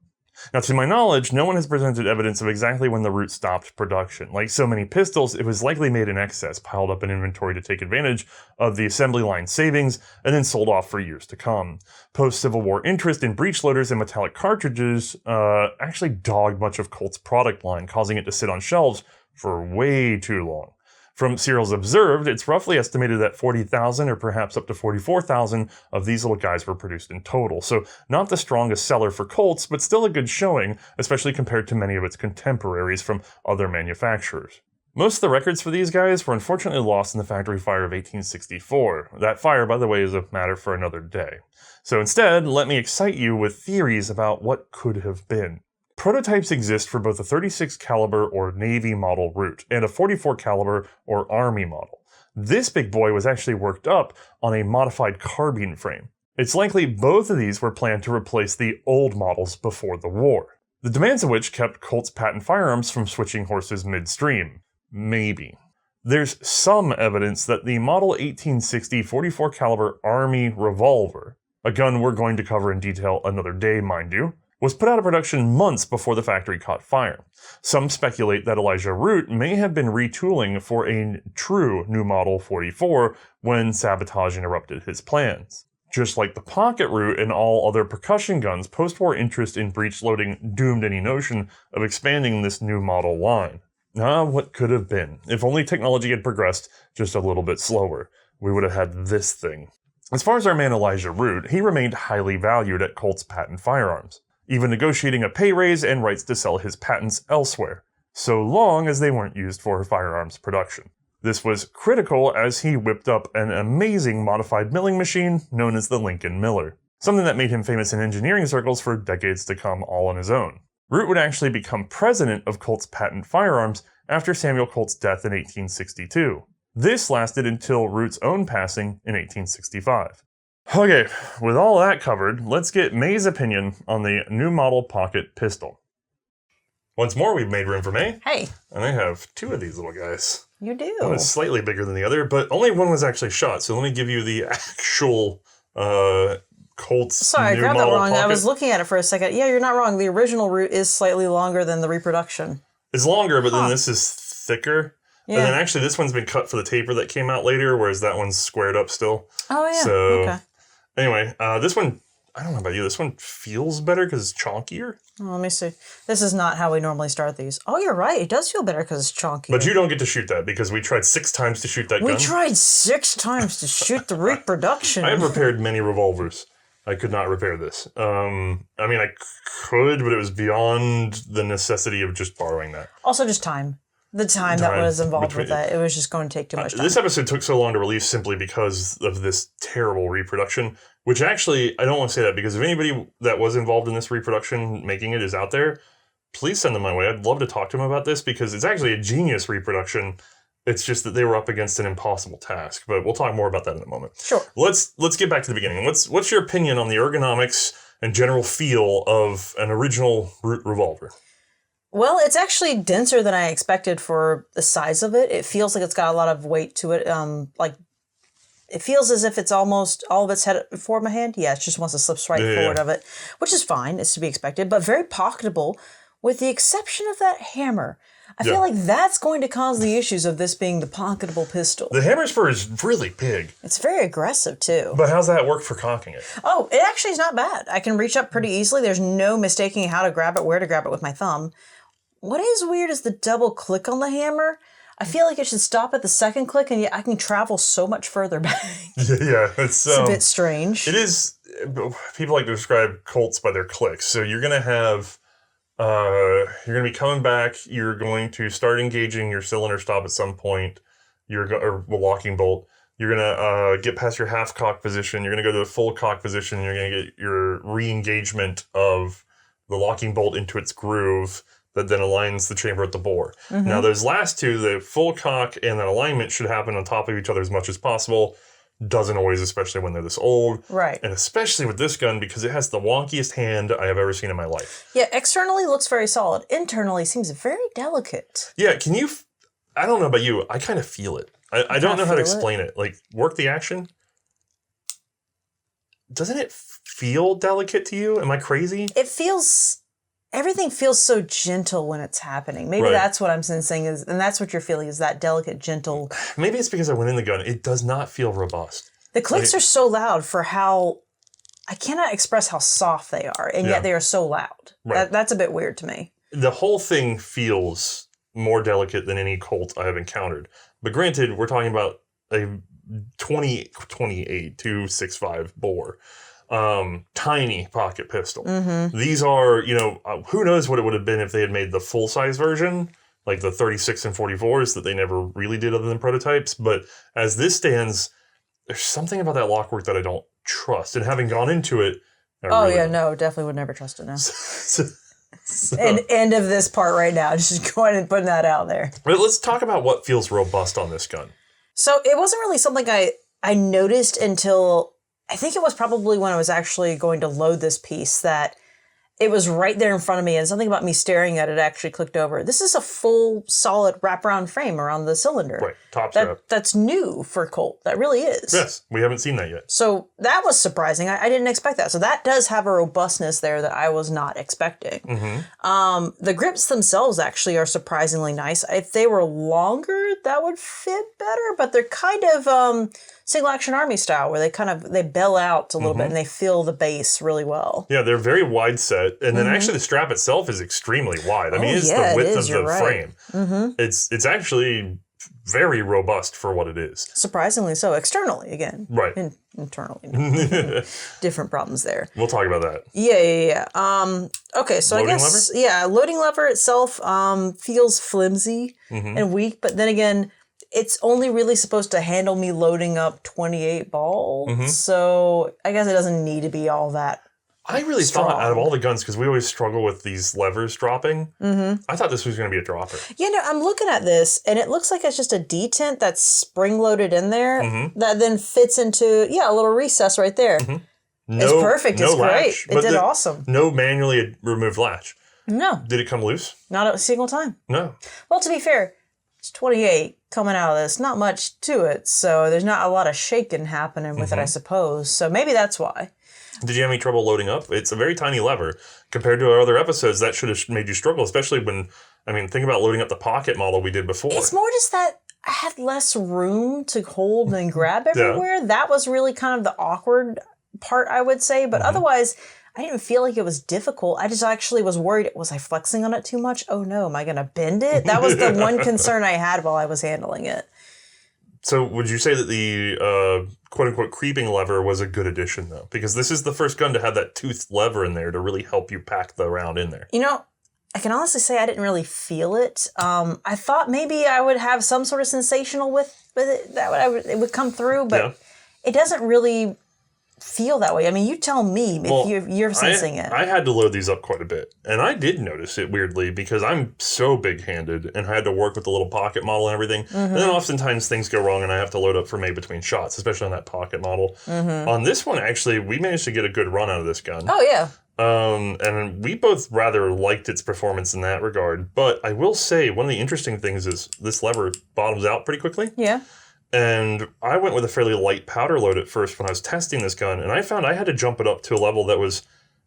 Now, to my knowledge, no one has presented evidence of exactly when the Root stopped production. Like so many pistols, it was likely made in excess, piled up in inventory to take advantage of the assembly line savings, and then sold off for years to come. Post-Civil War interest in breech loaders and metallic cartridges actually dogged much of Colt's product line, causing it to sit on shelves for way too long. From serials observed, it's roughly estimated that 40,000 or perhaps up to 44,000 of these little guys were produced in total. So not the strongest seller for Colts, but still a good showing, especially compared to many of its contemporaries from other manufacturers. Most of the records for these guys were unfortunately lost in the factory fire of 1864. That fire, by the way, is a matter for another day. So instead, let me excite you with theories about what could have been. Prototypes exist for both a 36 caliber or Navy model Root and a 44 caliber or Army model. This big boy was actually worked up on a modified carbine frame. It's likely both of these were planned to replace the old models before the war, the demands of which kept Colt's patent firearms from switching horses midstream. Maybe. There's some evidence that the Model 1860 44 caliber Army Revolver, a gun we're going to cover in detail another day, mind you, was put out of production months before the factory caught fire. Some speculate that Elisha Root may have been retooling for a true new Model 44 when sabotage interrupted his plans. Just like the Pocket Root and all other percussion guns, post-war interest in breech loading doomed any notion of expanding this new model line. What could have been? If only technology had progressed just a little bit slower, we would have had this thing. As far as our man Elisha Root, he remained highly valued at Colt's patent firearms, even negotiating a pay raise and rights to sell his patents elsewhere, so long as they weren't used for firearms production. This was critical as he whipped up an amazing modified milling machine known as the Lincoln Miller, something that made him famous in engineering circles for decades to come all on his own. Root would actually become president of Colt's patent firearms after Samuel Colt's death in 1862. This lasted until Root's own passing in 1865. Okay, with all that covered, let's get May's opinion on the new model pocket pistol. Once more, we've made room for May. Hey. And I have two of these little guys. You do. One is slightly bigger than the other, but only one was actually shot. So let me give you the actual Colts Sorry, I New grabbed that Model wrong. Pocket. I was looking at it for a second. Yeah, you're not wrong. The original Root is slightly longer than the reproduction. It's longer, but then this is thicker. Yeah. And then actually this one's been cut for the taper that came out later, whereas that one's squared up still. Oh, yeah. So, okay. Anyway, this one, I don't know about you, this one feels better because it's chonkier. Oh, let me see. This is not how we normally start these. Oh, you're right. It does feel better because it's chonky. But you don't get to shoot that because we tried 6 times to shoot that gun. We tried 6 times to shoot the reproduction. I have repaired many revolvers. I could not repair this. I mean, I could, but it was beyond the necessity of just borrowing that. Also, just time. The time that was involved with that. It was just going to take too much time. This episode took so long to release simply because of this terrible reproduction, which actually, I don't want to say that because if anybody that was involved in this reproduction making it is out there, please send them my way. I'd love to talk to them about this because it's actually a genius reproduction. It's just that they were up against an impossible task, but we'll talk more about that in a moment. Sure. Let's get back to the beginning. What's your opinion on the ergonomics and general feel of an original Root revolver? Well, it's actually denser than I expected for the size of it. It feels like it's got a lot of weight to it. It feels as if it's almost all of its head forward my hand. Yeah, it just wants to slip right forward of it, which is fine. It's to be expected, but very pocketable, with the exception of that hammer. I feel like that's going to cause the issues of this being the pocketable pistol. The hammer spur is really big. It's very aggressive, too. But how's that work for cocking it? Oh, it actually is not bad. I can reach up pretty easily. There's no mistaking how to grab it, where to grab it with my thumb. What is weird is the double click on the hammer. I feel like it should stop at the second click, and yet I can travel so much further back. Yeah, it's a bit strange. It is. People like to describe Colts by their clicks. So you're going to have... you're going to be coming back. You're going to start engaging your cylinder stop at some point. Or the locking bolt. You're going to get past your half cock position. You're going to go to the full cock position. You're going to get your re-engagement of the locking bolt into its groove that then aligns the chamber at the bore. Mm-hmm. Now, those last two, the full cock and that alignment, should happen on top of each other as much as possible. Doesn't always, especially when they're this old. Right. And especially with this gun because it has the wonkiest hand I have ever seen in my life. Yeah, externally looks very solid. Internally seems very delicate. Yeah, can you... I don't know about you. I kind of feel it. I don't know how to explain it. Like, work the action. Doesn't it feel delicate to you? Am I crazy? It feels... Everything feels so gentle when it's happening. Maybe that's what I'm sensing, and that's what you're feeling, is that delicate, gentle... Maybe it's because I went in the gun. It does not feel robust. The clicks are so loud for how... I cannot express how soft they are, and yet they are so loud. Right. That's a bit weird to me. The whole thing feels more delicate than any Colt I have encountered. But granted, we're talking about a 28 265 bore. Tiny pocket pistol. Mm-hmm. These are, who knows what it would have been if they had made the full-size version, like the 36 and 44s that they never really did other than prototypes. But as this stands, there's something about that lockwork that I don't trust. And having gone into it, no, definitely would never trust it now. And end of this part right now. Just going and putting that out there. But let's talk about what feels robust on this gun. So it wasn't really something I noticed until, I think it was probably when I was actually going to load this piece, that it was right there in front of me, and something about me staring at it actually clicked over. This is a full, solid wraparound frame around the cylinder. Right, top strap. That's new for Colt. That really is. Yes, we haven't seen that yet. So that was surprising. I didn't expect that. So that does have a robustness there that I was not expecting. The grips themselves actually are surprisingly nice. If they were longer, that would fit better, but they're kind of single action army style, where they bell out a little bit and they fill the base really well. Yeah, they're very wide set, and then actually the strap itself is extremely wide. I mean, it's the width of the frame. It's actually very robust for what it is. Surprisingly so. Externally, again. Right. Internally. Different problems there. We'll talk about that. Yeah. Okay, so Loading I guess, lever? loading lever itself feels flimsy and weak, but then again, it's only really supposed to handle me loading up 28 balls, so I guess it doesn't need to be all that I really thought out of all the guns, because we always struggle with these levers dropping, I thought this was going to be a dropper. Yeah, no, I'm looking at this, and it looks like it's just a detent that's spring-loaded in there that then fits into, a little recess right there. It's perfect. It's great. It did awesome. No manually removed latch. No. Did it come loose? Not a single time. No. Well, to be fair, it's 28 coming out of this. Not much to it, so there's not a lot of shaking happening with it, I suppose. So maybe that's why. Did you have any trouble loading up? It's a very tiny lever. Compared to our other episodes, that should have made you struggle, especially when, think about loading up the Pocket model we did before. It's more just that I had less room to hold and grab everywhere. That was really kind of the awkward part, I would say. But otherwise, I didn't feel like it was difficult. I just actually was worried, was I flexing on it too much? Oh no, am I going to bend it? That was the one concern I had while I was handling it. So would you say that the quote-unquote creeping lever was a good addition, though? Because this is the first gun to have that toothed lever in there to really help you pack the round in there. I can honestly say I didn't really feel it. I thought maybe I would have some sort of sensational with it, that it would come through, but it doesn't really feel that way. I mean, you tell me if you're sensing it. I had to load these up quite a bit, and I did notice it weirdly because I'm so big-handed and I had to work with the little Pocket model and everything. And then oftentimes things go wrong and I have to load up for May between shots, especially on that Pocket model. On this one, actually, we managed to get a good run out of this gun. Oh, yeah. And we both rather liked its performance in that regard. But I will say, one of the interesting things is this lever bottoms out pretty quickly. Yeah. And I went with a fairly light powder load at first when I was testing this gun, and I found I had to jump it up to a level that was,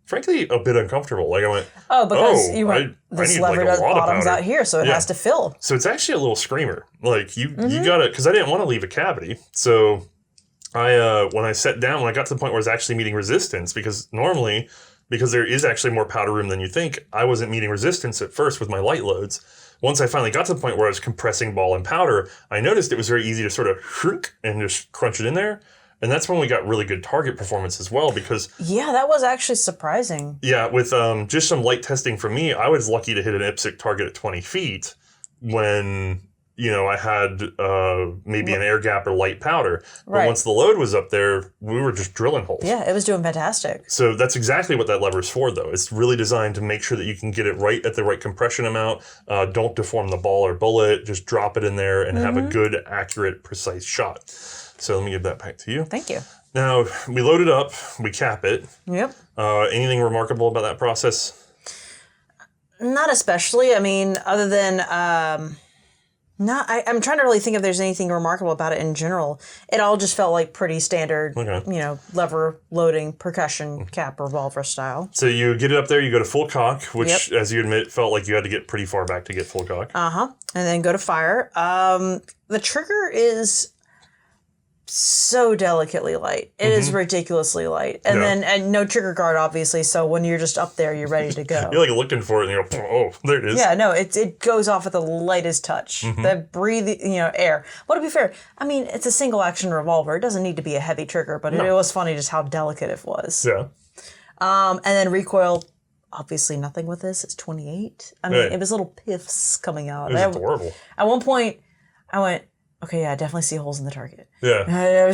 frankly, a bit uncomfortable. Like I went, this lever bottoms out here, so it has to fill. So it's actually a little screamer. Like you gotta, because I didn't want to leave a cavity. So when I sat down, when I got to the point where I was actually meeting resistance, because normally, because there is actually more powder room than you think, I wasn't meeting resistance at first with my light loads. Once I finally got to the point where I was compressing ball and powder, I noticed it was very easy to sort of shrink and just crunch it in there. And that's when we got really good target performance as well, because... Yeah, that was actually surprising. Yeah, with just some light testing from me, I was lucky to hit an IPSC target at 20 feet when, I had maybe an air gap or light powder. But once the load was up there, we were just drilling holes. Yeah, it was doing fantastic. So that's exactly what that lever is for, though. It's really designed to make sure that you can get it right at the right compression amount. Don't deform the ball or bullet. Just drop it in there and have a good, accurate, precise shot. So let me give that back to you. Thank you. Now, we load it up. We cap it. Yep. Anything remarkable about that process? Not especially. I mean, other than... I'm trying to really think if there's anything remarkable about it in general. It all just felt like pretty standard, lever, loading, percussion, cap, revolver style. So you get it up there, you go to full cock, which, as you admit, felt like you had to get pretty far back to get full cock. And then go to fire. The trigger is so delicately light. It is ridiculously light. And then no trigger guard, obviously, so when you're just up there, you're ready to go. You're like looking for it and you go, oh, there it is. Yeah, no, it goes off at the lightest touch. The air. Well, to be fair, I mean, it's a single action revolver. It doesn't need to be a heavy trigger, but it was funny just how delicate it was. Yeah. And then recoil, obviously nothing with this. It's 28. I mean, it was little piffs coming out. It was adorable. At one point, I went, okay, yeah, I definitely see holes in the target. Yeah. And I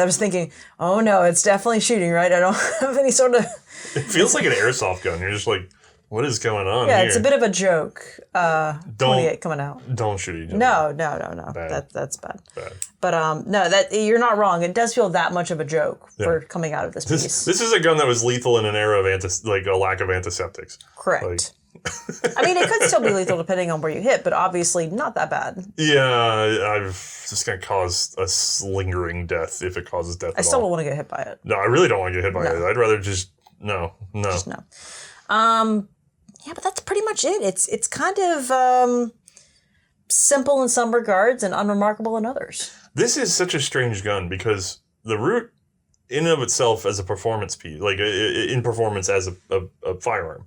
was thinking, oh no, it's definitely shooting, right? I don't have any sort of... It feels like an airsoft gun. You're just like, what is going on Yeah, here? it's a bit of a joke. 28 coming out. Don't shoot each other. No. That's bad. But no, that you're not wrong. It does feel that much of a joke for coming out of this piece. This is a gun that was lethal in an era of a lack of antiseptics. Correct. I mean, it could still be lethal depending on where you hit, but obviously not that bad. Yeah, it's just going to cause a lingering death if it causes death I still don't want to get hit by it. No, I really don't want to get hit by it. I'd rather just, no. Just no. Yeah, but that's pretty much it. It's kind of simple in some regards and unremarkable in others. This is such a strange gun because the Root, in and of itself, as a performance piece, like in performance as a firearm,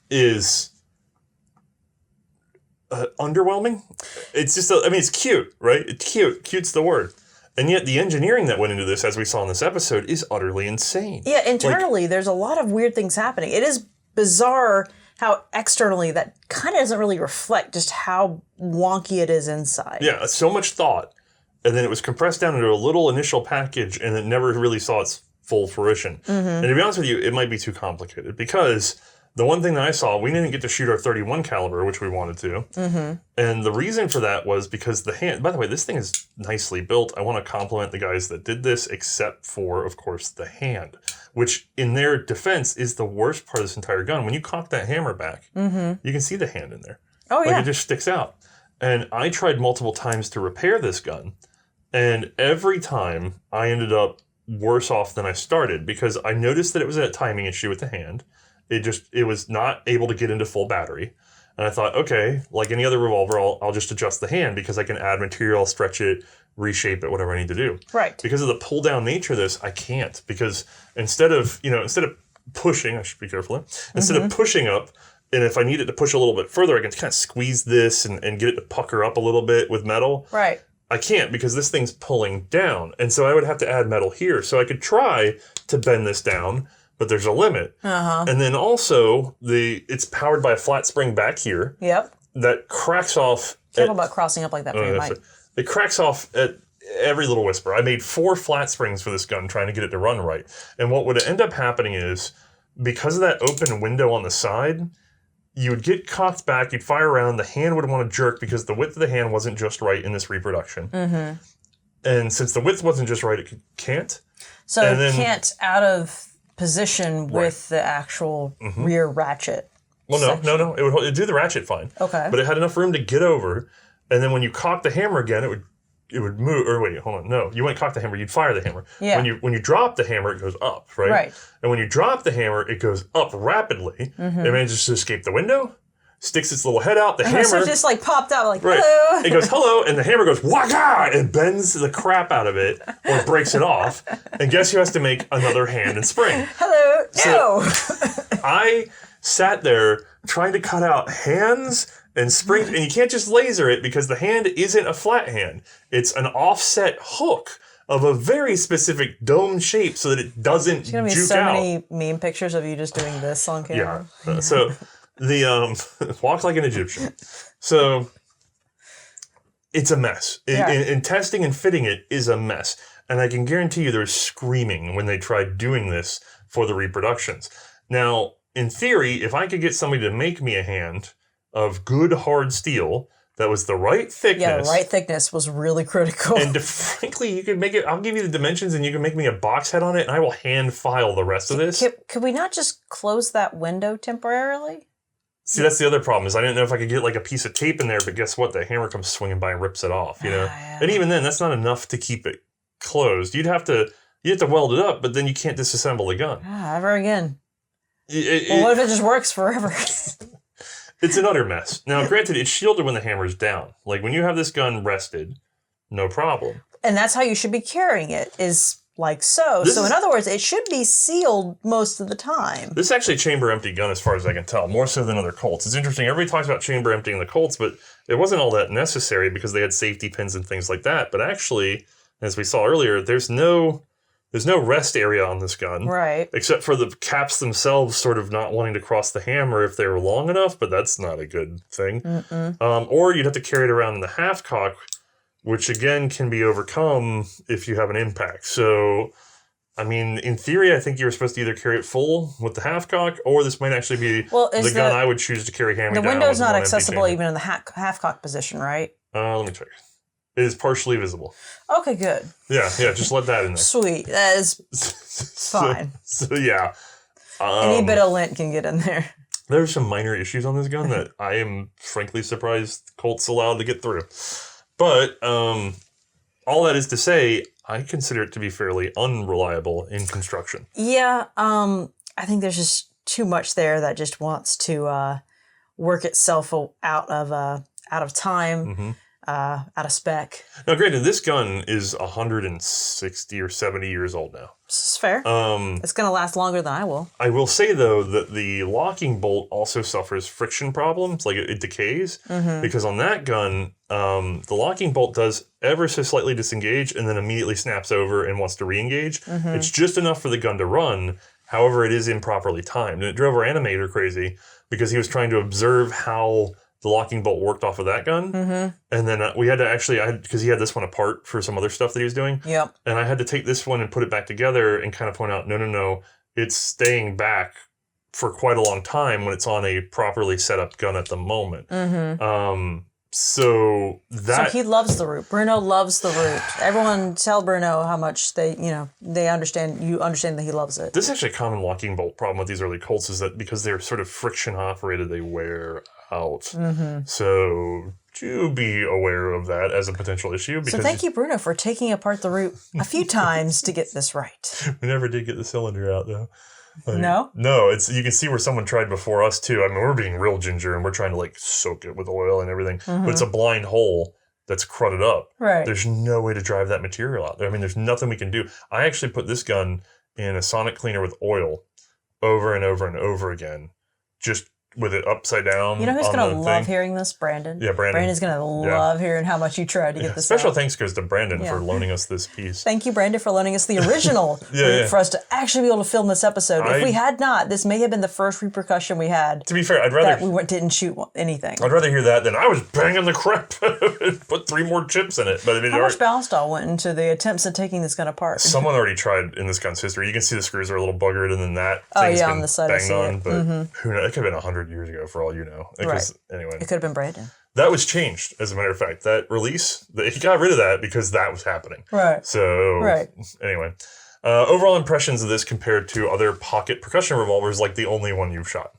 is underwhelming. It's just, it's cute, right? It's cute. Cute's the word. And yet the engineering that went into this, as we saw in this episode, is utterly insane. Yeah, internally, there's a lot of weird things happening. It is bizarre how externally that kind of doesn't really reflect just how wonky it is inside. Yeah, so much thought. And then it was compressed down into a little initial package and it never really saw its full fruition. And to be honest with you, it might be too complicated because the one thing that I saw, we didn't get to shoot our 31 caliber, which we wanted to. And the reason for that was because the hand, by the way, this thing is nicely built. I want to compliment the guys that did this, except for, of course, the hand, which in their defense is the worst part of this entire gun. When you cock that hammer back, you can see the hand in there. Oh, yeah. Like it just sticks out. And I tried multiple times to repair this gun. And every time I ended up worse off than I started because I noticed that it was a timing issue with the hand. It was not able to get into full battery. And I thought, okay, like any other revolver, I'll just adjust the hand because I can add material, stretch it, reshape it, whatever I need to do. Right. Because of the pull down nature of this, I can't. Because instead of pushing, I should be careful, instead of pushing up, and if I needed to push a little bit further, I can kind of squeeze this and get it to pucker up a little bit with metal. Right. I can't because this thing's pulling down. And so I would have to add metal here. So I could try to bend this down, but there's a limit. And then also, it's powered by a flat spring back here. Yep. That cracks off. Careful about crossing up like that for your mic. It cracks off at every little whisper. I made 4 flat springs for this gun trying to get it to run right. And what would end up happening is, because of that open window on the side, you would get cocked back, you'd fire around, the hand would want to jerk because the width of the hand wasn't just right in this reproduction. And since the width wasn't just right, it can't. So it can't out of position with the actual rear ratchet. Well, no. It'd do the ratchet fine. Okay. But it had enough room to get over, and then when you cock the hammer again, it would move. Or wait, hold on. No, you wouldn't cock the hammer. You'd fire the hammer. Yeah. When you drop the hammer, it goes up, right? Right. And when you drop the hammer, it goes up rapidly. It manages to escape the window, sticks its little head out. The hammer. So it just like popped out like, right. hello. It goes, hello, and the hammer goes, waka, and bends the crap out of it, or breaks it off. And guess who has to make another hand and spring? Hello. So I sat there trying to cut out hands and springs, and you can't just laser it because the hand isn't a flat hand. It's an offset hook of a very specific dome shape so that it doesn't juke out. There's going to be so many meme pictures of you just doing this on camera. Yeah. So the walk like an Egyptian. So it's a mess. In testing and fitting it is a mess. And I can guarantee you there's screaming when they tried doing this for the reproductions. Now, in theory, if I could get somebody to make me a hand of good hard steel that was the right thickness. Yeah, the right thickness was really critical. And frankly, you could make it, I'll give you the dimensions and you can make me a box head on it and I will hand file the rest of this. Could we not just close that window temporarily? See, that's the other problem is I didn't know if I could get like a piece of tape in there, but guess what? The hammer comes swinging by and rips it off, you know? Yeah. And even then, that's not enough to keep it closed. You have to weld it up, but then you can't disassemble the gun. Ever again. What if it just works forever? It's an utter mess. Now, granted, it's shielded when the hammer's down. Like, when you have this gun rested, no problem. And that's how you should be carrying it, is like so. So, in other words, it should be sealed most of the time. This is actually a chamber-empty gun as far as I can tell, more so than other Colts. It's interesting. Everybody talks about chamber-emptying the Colts, but it wasn't all that necessary because they had safety pins and things like that. But actually, as we saw earlier, there's no There's no rest area on this gun. Right. Except for the caps themselves sort of not wanting to cross the hammer if they were long enough, but that's not a good thing. Or you'd have to carry it around in the half cock, which again can be overcome if you have an impact. So, I mean, in theory, I think you were supposed to either carry it full with the half cock, or this might actually be the gun I would choose to carry hand-me-down. The window's not accessible even in the half cock position, right? Let me check. It is partially visible. Okay, good. Yeah, just let that in there. Sweet. That is fine. So yeah. Any bit of lint can get in there. There are some minor issues on this gun that I am frankly surprised Colt's allowed to get through. But all that is to say, I consider it to be fairly unreliable in construction. Yeah, I think there's just too much there that just wants to work itself out of time. Out of spec. Now, granted, this gun is 160 or 70 years old now. This is fair. It's going to last longer than I will. I will say, though, that the locking bolt also suffers friction problems, like it decays, because on that gun, the locking bolt does ever so slightly disengage and then immediately snaps over and wants to re-engage. It's just enough for the gun to run. However, it is improperly timed. And it drove our animator crazy because he was trying to observe how the locking bolt worked off of that gun. And then we had to actually, because he had this one apart for some other stuff that he was doing. Yep. And I had to take this one and put it back together and kind of point out, no, it's staying back for quite a long time when it's on a properly set up gun at the moment. So he loves the Root. Bruno loves the Root. Everyone tell Bruno how much they understand. You understand that he loves it. This is actually a common locking bolt problem with these early Colts is that because they're sort of friction operated, they wear out. So do be aware of that as a potential issue. So thank you, Bruno, for taking apart the Root a few times to get this right. We never did get the cylinder out, though. No? No, you can see where someone tried before us, too. I mean, we're being real ginger, and we're trying to, soak it with oil and everything. But it's a blind hole that's crudded up. Right. There's no way to drive that material out there. I mean, there's nothing we can do. I actually put this gun in a sonic cleaner with oil over and over and over again, just with it upside down. You know who's going to love hearing this? Brandon. Yeah, Brandon. Brandon's going to love hearing how much you tried to get this Special out. thanks goes to Brandon for loaning us this piece. Thank you, Brandon, for loaning us the original for us to actually be able to film this episode. If we had not, this may have been the first Reprocussion we had. To be fair, I'd rather... that we didn't shoot anything. I'd rather hear that than I was banging the crap and put 3 more chips in it. But I mean, how much Ballistol went into the attempts at taking this gun apart? Someone already tried in this gun's history. You can see the screws are a little buggered, and then that thing's been on the side banged on. But who knows? It could have been 100 years ago, for all you know. Anyway, it could have been Brandon. That was changed, as a matter of fact. That release, he got rid of that because that was happening. Right. So, anyway. Overall impressions of this compared to other pocket percussion revolvers, like the only one you've shot?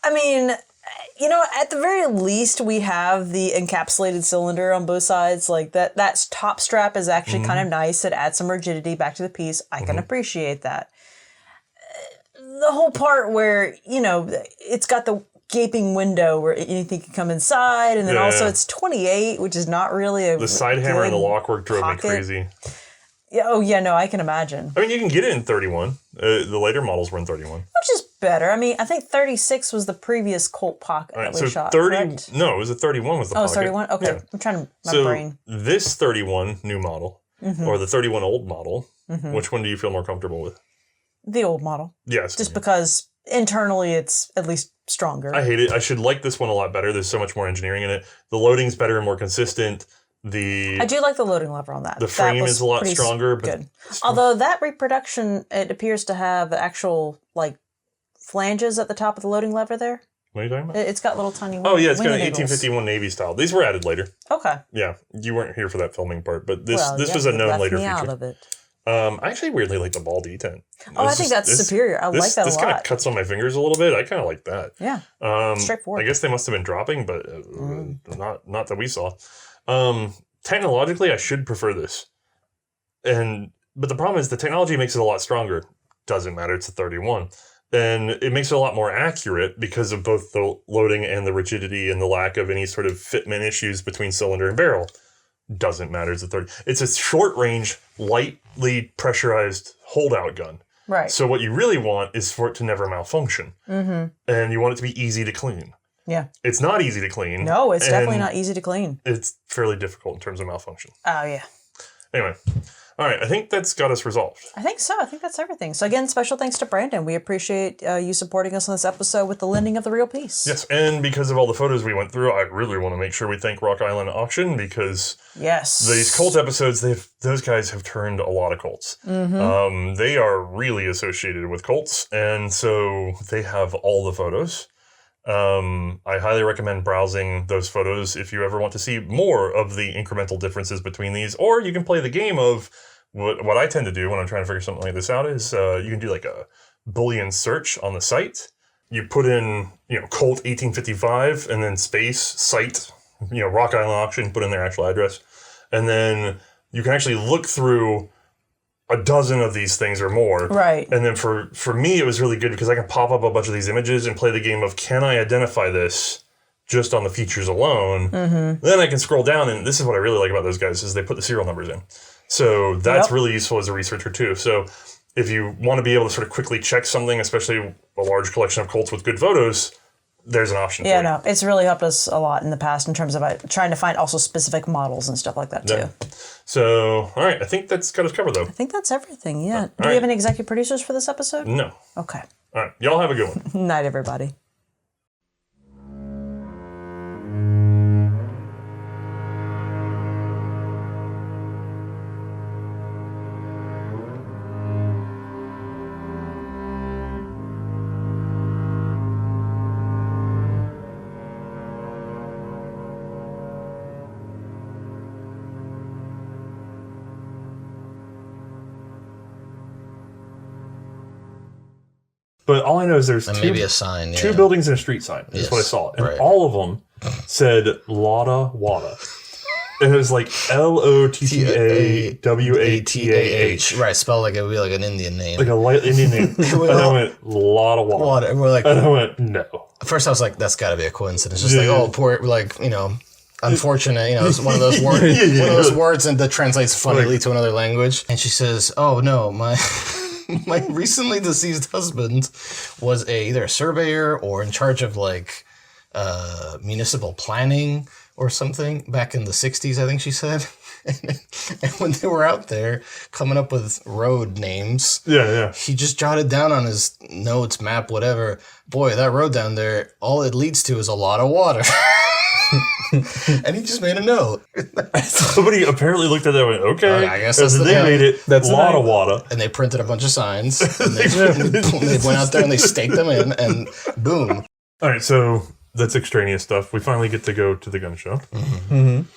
I mean, at the very least, we have the encapsulated cylinder on both sides. Like that top strap is actually kind of nice. It adds some rigidity back to the piece. I can appreciate that. The whole part where, it's got the gaping window where anything can come inside, and then also it's 28, which is not really the Sidehammer and the lockwork drove me crazy. Yeah, no, I can imagine. I mean, you can get it in 31. The later models were in 31. Which is better. I mean, I think 36 was the previous Colt Pocket that we shot, 30, correct? No, it was a 31 was the Pocket. Oh, 31? Okay. Yeah. I'm trying to... My brain. This 31 new model, or the 31 old model, which one do you feel more comfortable with? The old model. Yes. Just because internally it's at least stronger. I hate it. I should like this one a lot better. There's so much more engineering in it. The loading's better and more consistent. I do like the loading lever on that. The frame is a lot stronger. Good. Although that reproduction, it appears to have actual flanges at the top of the loading lever there. What are you talking about? It's got little tiny Oh, yeah, it's got an 1851 Navy style. These were added later. Okay. Yeah, you weren't here for that filming part, but this was a known later feature. Out of it. I actually weirdly like the ball detent. I think that's superior. I like that a lot. This kind of cuts on my fingers a little bit. I kind of like that. Yeah. Straightforward. I guess they must have been dropping, but not that we saw. Technologically, I should prefer this. But the problem is the technology makes it a lot stronger. Doesn't matter. It's a 31. And it makes it a lot more accurate because of both the loading and the rigidity and the lack of any sort of fitment issues between cylinder and barrel. Doesn't matter. It's a 30. It's a short-range, lightly pressurized holdout gun. Right. So what you really want is for it to never malfunction. And you want it to be easy to clean. Yeah. It's not easy to clean. No, it's definitely not easy to clean. It's fairly difficult in terms of malfunction. Oh, yeah. Anyway, All right, I think that's got us resolved. I think so. I think that's everything. So again, special thanks to Brandon. We appreciate you supporting us on this episode with the lending of the real piece. Yes, and because of all the photos we went through, I really want to make sure we thank Rock Island Auction because these Colt episodes, those guys have turned a lot of Colts. They are really associated with Colts, and so they have all the photos. I highly recommend browsing those photos if you ever want to see more of the incremental differences between these, or you can play the game of what I tend to do when I'm trying to figure something like this out is you can do like a Boolean search on the site. You put in, Colt 1855 and then space site, Rock Island Auction, put in their actual address. And then you can actually look through a dozen of these things or more. Right. And then for me, it was really good because I can pop up a bunch of these images and play the game of, can I identify this just on the features alone? Then I can scroll down, and this is what I really like about those guys is they put the serial numbers in. So that's really useful as a researcher too. So if you want to be able to sort of quickly check something, especially a large collection of Colts with good photos, there's an option for you. It's really helped us a lot in the past in terms of trying to find also specific models and stuff like that too. Yeah. So, all right, I think that's got us covered though. I think that's everything, yeah. Do we have any executive producers for this episode? No. Okay. All right, y'all have a good one. Night, everybody. But all I know is there's maybe a sign, two buildings and a street sign. That's what I saw. And all of them said Lotta Wada. And it was like LOTTAWATAH. Right, spelled like it would be like an Indian name. Like a light Indian name. And I went, Lotta Wada. And we're like, and I went, no. At first I was like, that's got to be a coincidence. Just like, poor, like, unfortunate, it's one of those words, one of those words and that translates funnily to another language. And she says, oh no, my recently deceased husband was either a surveyor or in charge of like municipal planning or something back in the 60s, I think she said. And when they were out there coming up with road names, he just jotted down on his notes, map, whatever, boy, that road down there, all it leads to is a lot of water. And he just made a note. Somebody apparently looked at that and went, okay. I guess that's they made it. That's a lot of water. And they printed a bunch of signs. And they went out there and they staked them in, and boom. All right, so that's extraneous stuff. We finally get to go to the gun show.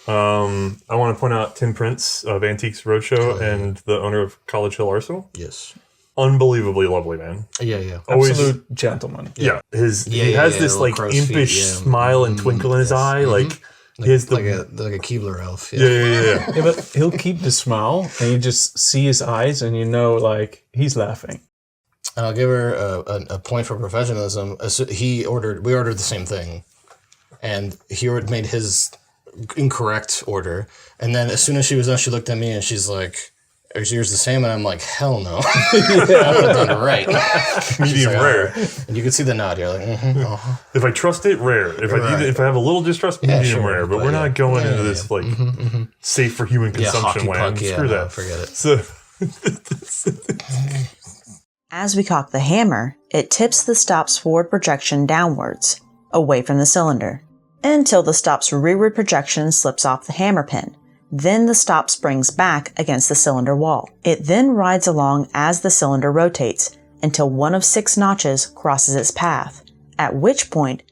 I want to point out Tim Prince of Antiques Roadshow and the owner of College Hill Arsenal. Yes. Unbelievably lovely man. Yeah. Always, absolute gentleman. Yeah. He has this like impish smile and twinkle in his eye. Like he has like a Keebler elf. Yeah. Yeah, but he'll keep the smile and you just see his eyes and like he's laughing. And I'll give her a point for professionalism. We ordered the same thing, and he made his incorrect order. And then as soon as she was done, she looked at me and she's like, "Is yours the same?" And I'm like, "Hell no!" I would have done it right. Medium rare. And you could see the nod. You're like, if I trust it, rare. If I have a little distrust, medium rare. But we're not going into this safe for human consumption land. Screw that. Forget it. So. As we cock the hammer, it tips the stop's forward projection downwards, away from the cylinder, until the stop's rearward projection slips off the hammer pin. Then the stop springs back against the cylinder wall. It then rides along as the cylinder rotates until one of 6 notches crosses its path, at which point